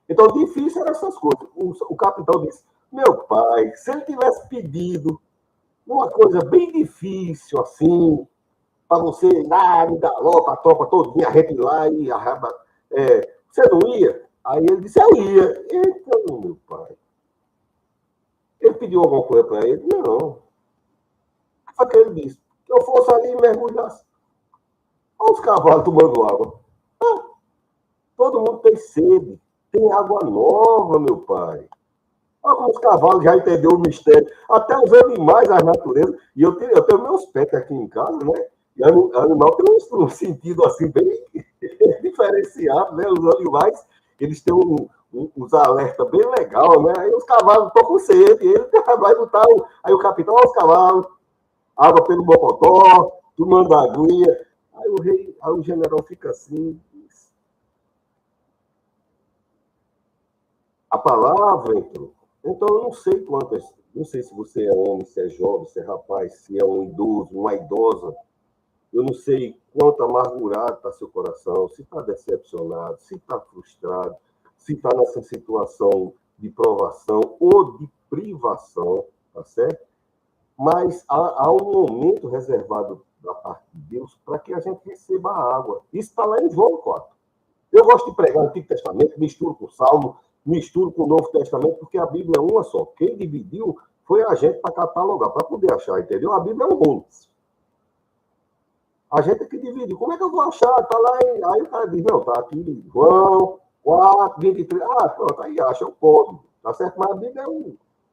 Então, difícil eram essas coisas. O capitão disse: meu pai, se ele tivesse pedido uma coisa bem difícil, assim, para você ir lá e galopa, a tropa todinha, retilar e arraba, você não ia? Aí ele disse: eu ia. Então, meu pai, ele pediu alguma coisa para ele? Não. Foi que ele disse: que eu fosse ali e mergulhasse. Olha os cavalos tomando água. Todo mundo tem sede. Tem água nova, meu pai. Olha como os cavalos já entenderam o mistério. Até os animais, as naturezas. E eu tenho meus pets aqui em casa, né? E o animal tem um sentido assim bem diferenciado, né? Os animais, eles têm uns alertas bem legal, né? Aí os cavalos estão com sede. Ele vai botar. Aí o capitão: olha os cavalos, água pelo bocotó, tomando aguinha. Aí o general fica assim. A palavra entrou. Então, eu não sei quantas. Não sei se você é homem, se é jovem, se é rapaz, se é um idoso, uma idosa. Eu não sei quanto amargurado está seu coração, se está decepcionado, se está frustrado, se está nessa situação de provação ou de privação, tá certo? Mas há um momento reservado da parte de Deus para que a gente receba a água. Isso está lá em João 4. Eu gosto de pregar o Antigo Testamento, misturo com o Salmo, misturo com o Novo Testamento, porque a Bíblia é uma só. Quem dividiu foi a gente para catalogar, para poder achar, entendeu? A Bíblia é um bolo. A gente é que divide. Como é que eu vou achar? Tá lá aí o cara diz: não, tá aqui João 4, 23. Ah, pronto, aí acha o código. Tá certo? Mas a Bíblia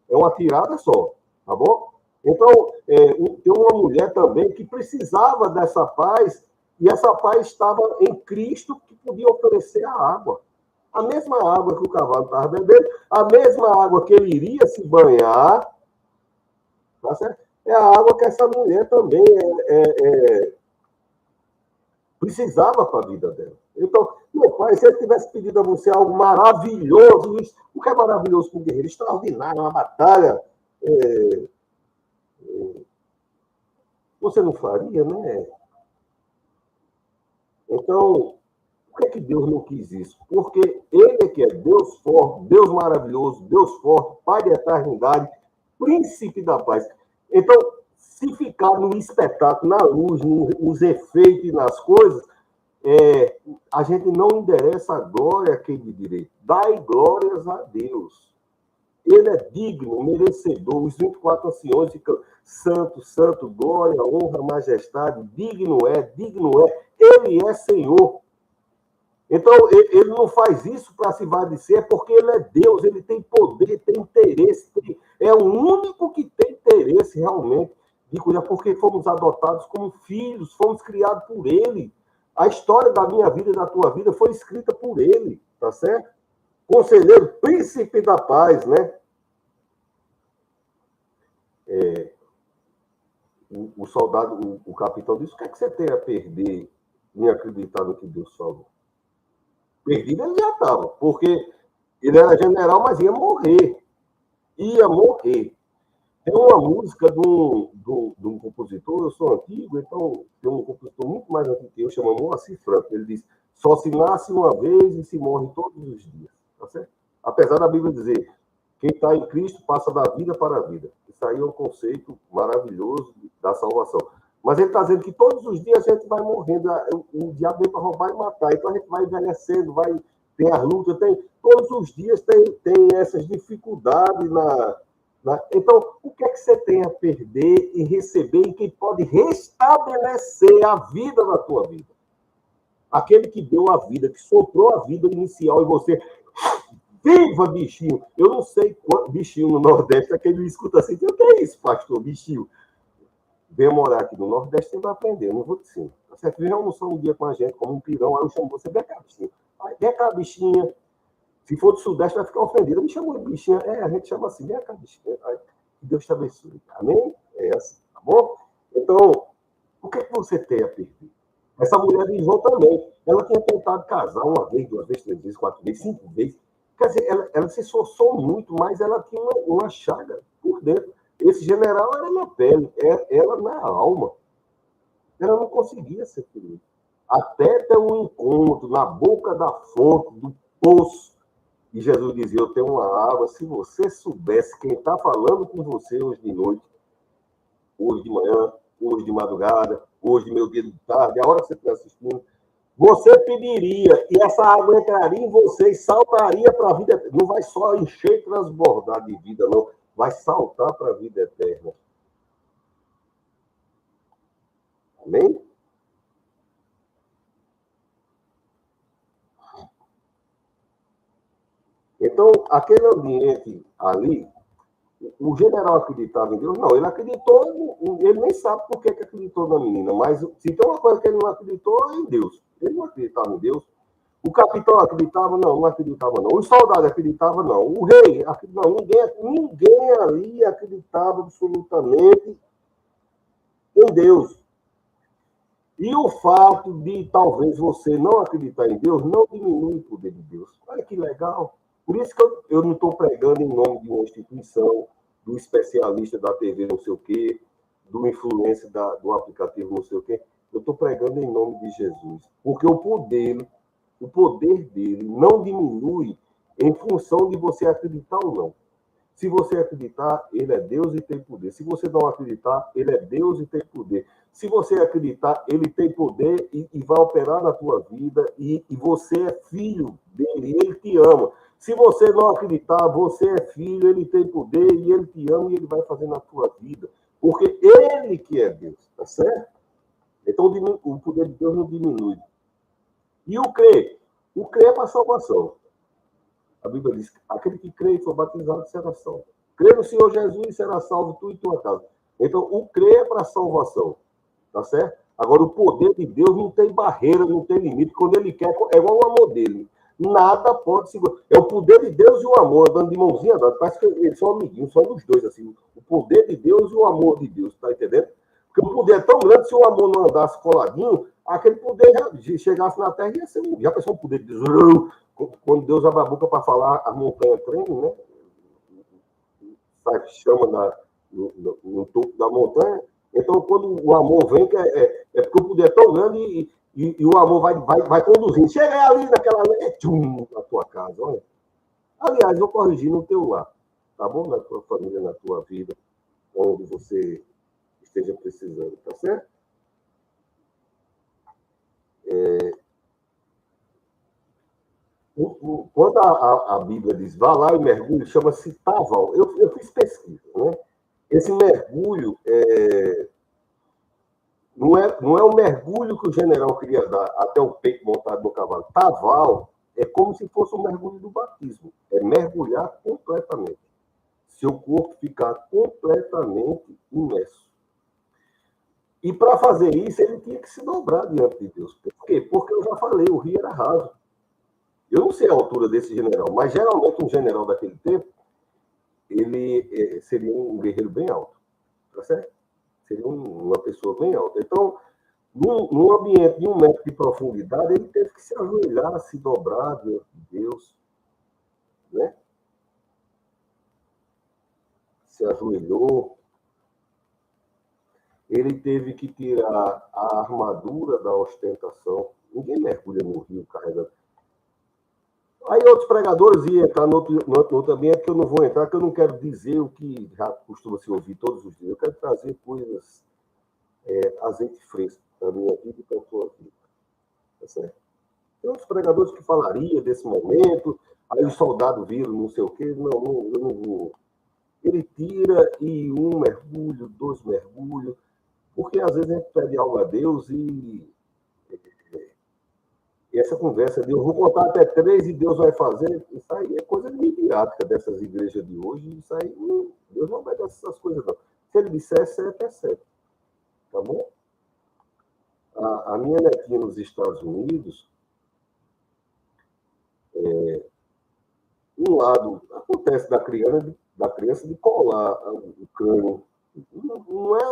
é uma tirada só. Tá bom? Então, tem uma mulher também que precisava dessa paz, e essa paz estava em Cristo, que podia oferecer a água. A mesma água que o cavalo estava bebendo, a mesma água que ele iria se banhar, tá certo? É a água que essa mulher também precisava para a vida dela. Então, meu pai, se ele tivesse pedido a você algo maravilhoso, o que é maravilhoso para um guerreiro? Extraordinário, uma batalha, você não faria, né? Então, por que Deus não quis isso? Porque Ele é que é Deus forte, Deus maravilhoso, Deus forte, Pai da eternidade, príncipe da paz. Então, se ficar no espetáculo, na luz, nos efeitos e nas coisas, a gente não endereça a glória a quem de direito. Dai glórias a Deus. Ele é digno, merecedor. Os 24 anciões ficam santo, santo, glória, honra, majestade, digno é. Ele é Senhor. Então, ele não faz isso para se vadecer, é porque ele é Deus, ele tem poder, tem interesse, é o único que tem interesse realmente de cuidar, porque fomos adotados como filhos, fomos criados por ele. A história da minha vida e da tua vida foi escrita por ele, tá certo? Conselheiro, príncipe da paz, né? O soldado, o capitão disse: o que é que você tem a perder em acreditar no que Deus falou? Perdido ele já estava, porque ele era general, mas ia morrer. Ia morrer. Tem uma música de um compositor, eu sou antigo, então tem um compositor muito mais antigo que eu, chama Moacir Franco. Ele diz: só se nasce uma vez e se morre todos os dias. Tá certo? Apesar da Bíblia dizer: quem está em Cristo passa da vida para a vida. Isso aí é um conceito maravilhoso da salvação. Mas ele está dizendo que todos os dias a gente vai morrendo, o diabo vem para roubar e matar. Então a gente vai envelhecendo, tem as lutas, todos os dias tem essas dificuldades Então, o que é que você tem a perder e receber em quem pode restabelecer a vida na tua vida? Aquele que deu a vida, que soprou a vida inicial em você. Viva, bichinho! Eu não sei quanto bichinho no Nordeste, aquele escuta assim, o que é isso, pastor, bichinho? Vem morar aqui no Nordeste, você vai aprender, eu não vou dizer. Você vem almoçar um dia com a gente, como um pirão, aí eu chamo você, vem cá, bichinho. Vem cá, bichinha. Se for do Sudeste, vai ficar ofendido. Me chamou de bichinha. A gente chama assim, vem cá, bichinha. Aí, que Deus te abençoe. Amém? É assim, tá bom? Então, o que é que você tem a perder? Essa mulher de João também. Ela tinha tentado casar uma vez, duas vezes, três vezes, quatro vezes, cinco vezes. Quer dizer, ela se esforçou muito, mas ela tinha uma chaga por dentro. Esse general era na pele, ela na alma. Ela não conseguia ser feliz. Até ter um encontro na boca da fonte, do poço. E Jesus dizia: eu tenho uma água. Se você soubesse quem está falando com você hoje de noite, hoje de manhã, hoje de madrugada, hoje de meio dia de tarde, a hora que você estiver assistindo, você pediria, e essa água entraria em você e saltaria para a vida. Não vai só encher e transbordar de vida, não. Vai saltar para a vida eterna. Amém? Então, aquele ambiente ali, o general acreditava em Deus? Não, ele acreditou, ele nem sabe por que acreditou na menina, mas se tem uma coisa que ele não acreditou, é em Deus. Ele não acreditava em Deus. O capitão acreditava? Não, não acreditava, não. O soldado acreditava? Não. O rei? Não, ninguém ali acreditava absolutamente em Deus. E o fato de talvez você não acreditar em Deus não diminui o poder de Deus. Olha que legal. Por isso que eu não estou pregando em nome de uma instituição, do especialista da TV não sei o quê, do influencer do aplicativo não sei o quê. Eu estou pregando em nome de Jesus. Porque o poder dele não diminui em função de você acreditar ou não. Se você acreditar, ele é Deus e tem poder. Se você não acreditar, ele é Deus e tem poder. Se você acreditar, ele tem poder e vai operar na tua vida e você é filho dele, ele te ama. Se você não acreditar, você é filho, ele tem poder e ele te ama e ele vai fazer na tua vida. Porque ele que é Deus, tá certo? Então o poder de Deus não diminui. E o crer? O crer é para a salvação. A Bíblia diz: aquele que crê e for batizado será salvo. Crê no Senhor Jesus e será salvo tu e tua casa. Então, o crer é para a salvação. Tá certo? Agora, o poder de Deus não tem barreira, não tem limite. Quando ele quer, é igual o amor dele. Nada pode segurar. É o poder de Deus e o amor, andando de mãozinha dada. Parece que eles são amiguinhos, são dos dois, assim. O poder de Deus e o amor de Deus, tá entendendo? Porque o poder é tão grande, se o amor não andasse coladinho, aquele poder já chegasse na terra, ia ser já pensou o poder de Deus. Quando Deus abre a boca para falar, a montanha treme, né? Sai chama no topo da montanha. Então, quando o amor vem, é porque o poder é tão grande e o amor vai conduzindo. Chega ali naquela tchum, na tua casa, olha. Aliás, vou corrigir no teu lar, tá bom? Na tua família, na tua vida, onde você esteja precisando, tá certo? Quando a Bíblia diz vá lá e mergulhe, chama-se taval. Eu fiz pesquisa, né? Esse mergulho não é o mergulho que o general queria dar até o peito montado no cavalo. Taval é como se fosse o mergulho do batismo. É mergulhar completamente. Seu corpo ficar completamente imerso. E para fazer isso, ele tinha que se dobrar diante de Deus. Por quê? Porque eu já falei, o rio era raso. Eu não sei a altura desse general, mas geralmente um general daquele tempo, ele seria um guerreiro bem alto. Tá certo? Seria uma pessoa bem alta. Então, num ambiente de 1 metro de profundidade, ele teve que se ajoelhar, se dobrar diante de Deus. Né? Se ajoelhou. Ele teve que tirar a armadura da ostentação. Ninguém mergulha no rio carregando. Aí outros pregadores iam entrar no outro ambiente que eu não vou entrar, que eu não quero dizer o que já costuma se ouvir todos os dias. Eu quero trazer coisas, azeite fresco para a minha vida e para a sua vida. Tá certo? Tem outros pregadores que falariam desse momento, aí os soldados viram não sei o quê. Não, eu não vou. Ele tira e 1 mergulho, 2 mergulhos, porque às vezes a gente pede algo a Deus e essa conversa de eu vou contar até 3 e Deus vai fazer, isso aí é coisa midiática dessas igrejas de hoje. Isso aí, Deus não vai dar essas coisas, não. Se ele disser certo, é certo. Tá bom? A minha netinha nos Estados Unidos, um lado acontece da criança de colar o crânio. Não é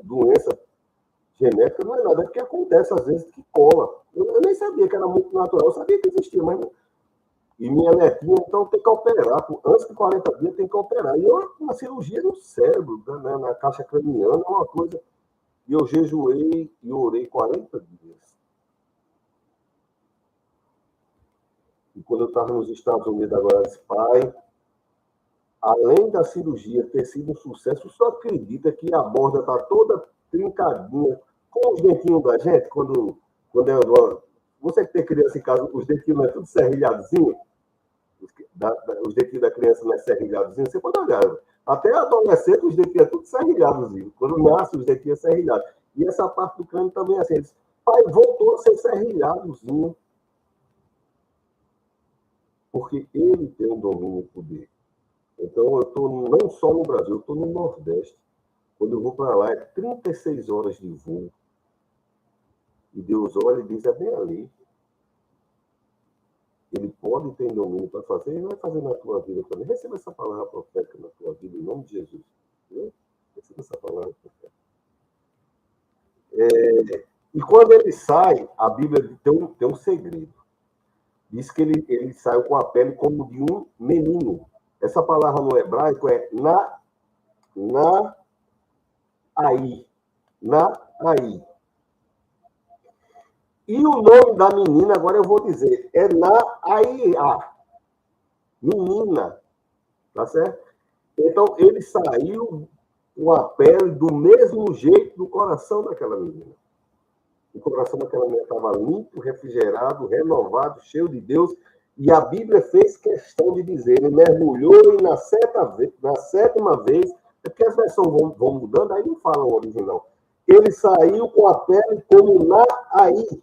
doença genética, não é nada, é porque acontece às vezes que cola. Eu nem sabia que era muito natural, eu sabia que existia, mas não. E minha netinha, então, tem que operar. Antes de 40 dias, tem que operar. E uma cirurgia no cérebro, né, na caixa craniana, é uma coisa. E eu jejuei e orei 40 dias. E quando eu estava nos Estados Unidos, agora, eu disse, pai, além da cirurgia ter sido um sucesso, só acredita que a borda está toda trincadinha, com os dentinhos da gente, quando você que tem criança em casa, os dentinhos não é tudo serrilhadozinho, os dentinhos da criança não é serrilhadozinho, você pode olhar, até adolescente os dentinhos é tudo serrilhadozinho, quando nasce os dentinhos é serrilhado. E essa parte do crânio também é assim, disse, pai, voltou a ser serrilhadozinho, porque ele tem um domínio e poder. Então, eu estou não só no Brasil, eu estou no Nordeste. Quando eu vou para lá, é 36 horas de voo. E Deus olha e diz, é bem ali. Ele pode ter domínio para fazer, e vai fazer na tua vida também. Receba essa palavra profética na tua vida, em nome de Jesus. Receba essa palavra profética. E quando ele sai, a Bíblia tem um segredo. Diz que ele saiu com a pele como de um menino. Essa palavra no hebraico é Naai. E o nome da menina, agora eu vou dizer, é Naia. Menina. Tá certo? Então, ele saiu com a pele do mesmo jeito do coração daquela menina. O coração daquela menina estava limpo, refrigerado, renovado, cheio de Deus. E a Bíblia fez questão de dizer, ele mergulhou e na 7ª vez, é porque as versões vão mudando, aí não falam o original. Ele saiu com a pele como Naai.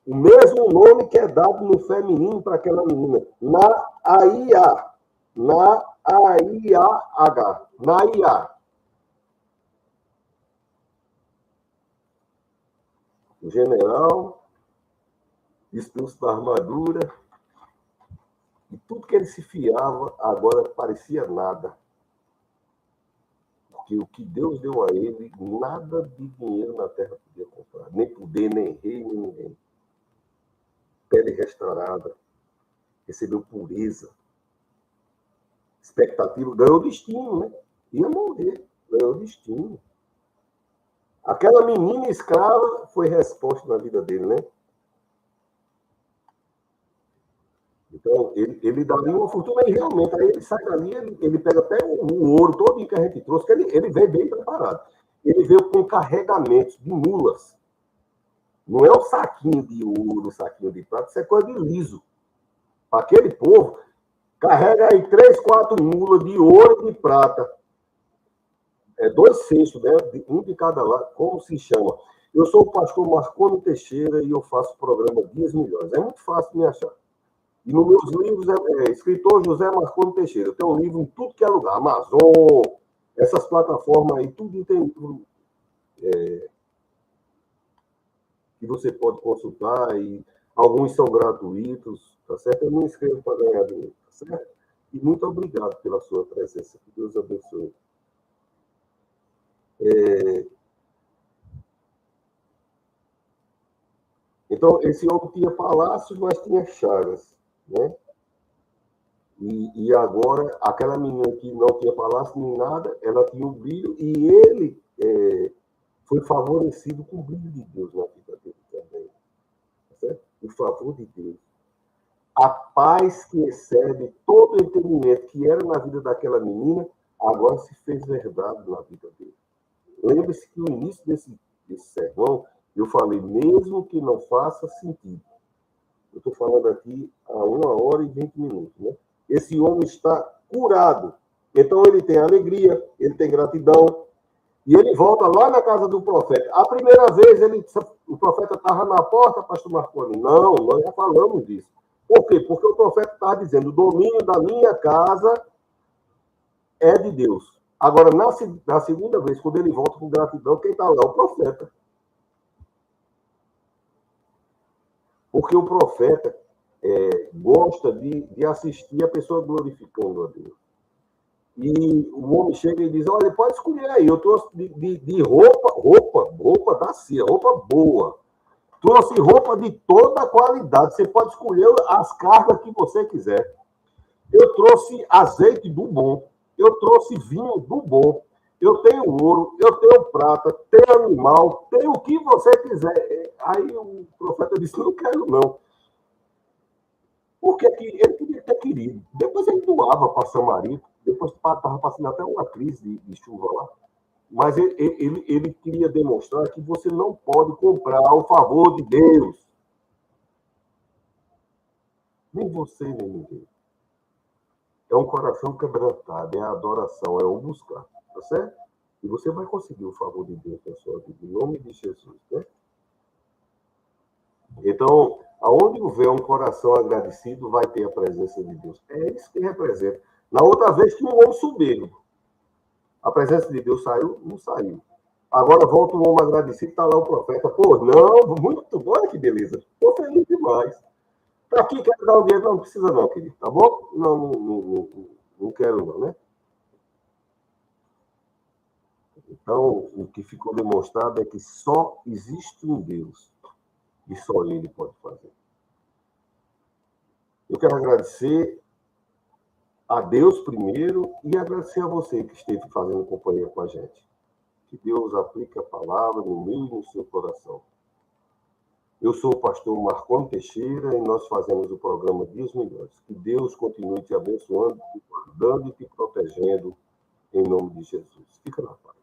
O mesmo nome que é dado no feminino para aquela menina. Naia. Naia-H. Naia. O general, expulso da armadura, e tudo que ele se fiava agora parecia nada. Porque o que Deus deu a ele, nada de dinheiro na terra podia comprar. Nem poder, nem rei, nem ninguém. Pele restaurada, recebeu pureza, expectativa, ganhou destino, né? Ia morrer, ganhou destino. Aquela menina escrava foi resposta na vida dele, né? Então, ele daria uma fortuna e realmente, aí ele sai dali, ele pega até o ouro todo que a gente trouxe, que ele veio bem preparado. Ele veio com carregamentos de mulas. Não é um saquinho de ouro, um saquinho de prata, isso é coisa de liso. Aquele povo carrega aí 3, 4 mulas de ouro e de prata. 2 cestos, né? Um de cada lado. Como se chama? Eu sou o pastor Marconi Teixeira e eu faço o programa Dias Melhores. É muito fácil de me achar. E nos meus livros escritor José Marconi Teixeira. Eu tenho um livro em tudo que é lugar. Amazon, essas plataformas aí, tudo tem livro que você pode consultar e alguns são gratuitos, tá certo? Eu não escrevo para ganhar dinheiro, tá certo? E muito obrigado pela sua presença. Que Deus abençoe. Então, esse homem tinha palácios, mas tinha chagas, né? E agora, aquela menina que não tinha palácio nem nada, ela tinha um brilho e ele foi favorecido com o brilho de Deus na vida dele também. Tá certo? O favor de Deus. A paz que excede todo o entendimento que era na vida daquela menina, agora se fez verdade na vida dele. Lembre-se que no início desse sermão, eu falei, mesmo que não faça sentido. Eu estou falando aqui há 1h20, né? Esse homem está curado. Então, ele tem alegria, ele tem gratidão, e ele volta lá na casa do profeta. A primeira vez, o profeta estava na porta, pastor Marconi. Não, nós já falamos disso. Por quê? Porque o profeta estava dizendo, o domínio da minha casa é de Deus. Agora, na segunda vez, quando ele volta com gratidão, quem está lá? O profeta. Porque o profeta gosta de assistir a pessoa glorificando a Deus. E o homem chega e diz, olha, pode escolher aí, eu trouxe de roupa da cia, roupa boa. Trouxe roupa de toda qualidade, você pode escolher as cargas que você quiser. Eu trouxe azeite do bom, eu trouxe vinho do bom, eu tenho ouro, eu tenho prata, tenho animal, tenho o que você quiser. Aí o profeta disse, não quero não. Porque ele podia ter querido. Depois ele doava para Samaria, depois estava passando até uma crise de chuva lá. Mas ele queria demonstrar que você não pode comprar o favor de Deus. Nem você, nem ninguém. É um coração quebrantado, é a adoração, é o buscar, tá certo? E você vai conseguir o favor de Deus na sua vida, em nome de Jesus, né? Então, aonde houver um coração agradecido, vai ter a presença de Deus. É isso que representa. Na outra vez, tinha um homem soberbo. A presença de Deus saiu? Não saiu. Agora volta um homem agradecido, está lá o profeta. Pô, não, muito bom, olha que beleza. Estou feliz demais. Está aqui, quero dar um dinheiro. Não precisa não, querido, tá bom? Não quero não, né? Então, o que ficou demonstrado é que só existe um Deus. E só Ele pode fazer. Eu quero agradecer a Deus primeiro e agradecer a você que esteve fazendo companhia com a gente. Que Deus aplique a palavra no meu e no seu coração. Eu sou o pastor Marconi Teixeira e nós fazemos o programa Dias Melhores. Que Deus continue te abençoando, te guardando e te protegendo em nome de Jesus. Fica na paz.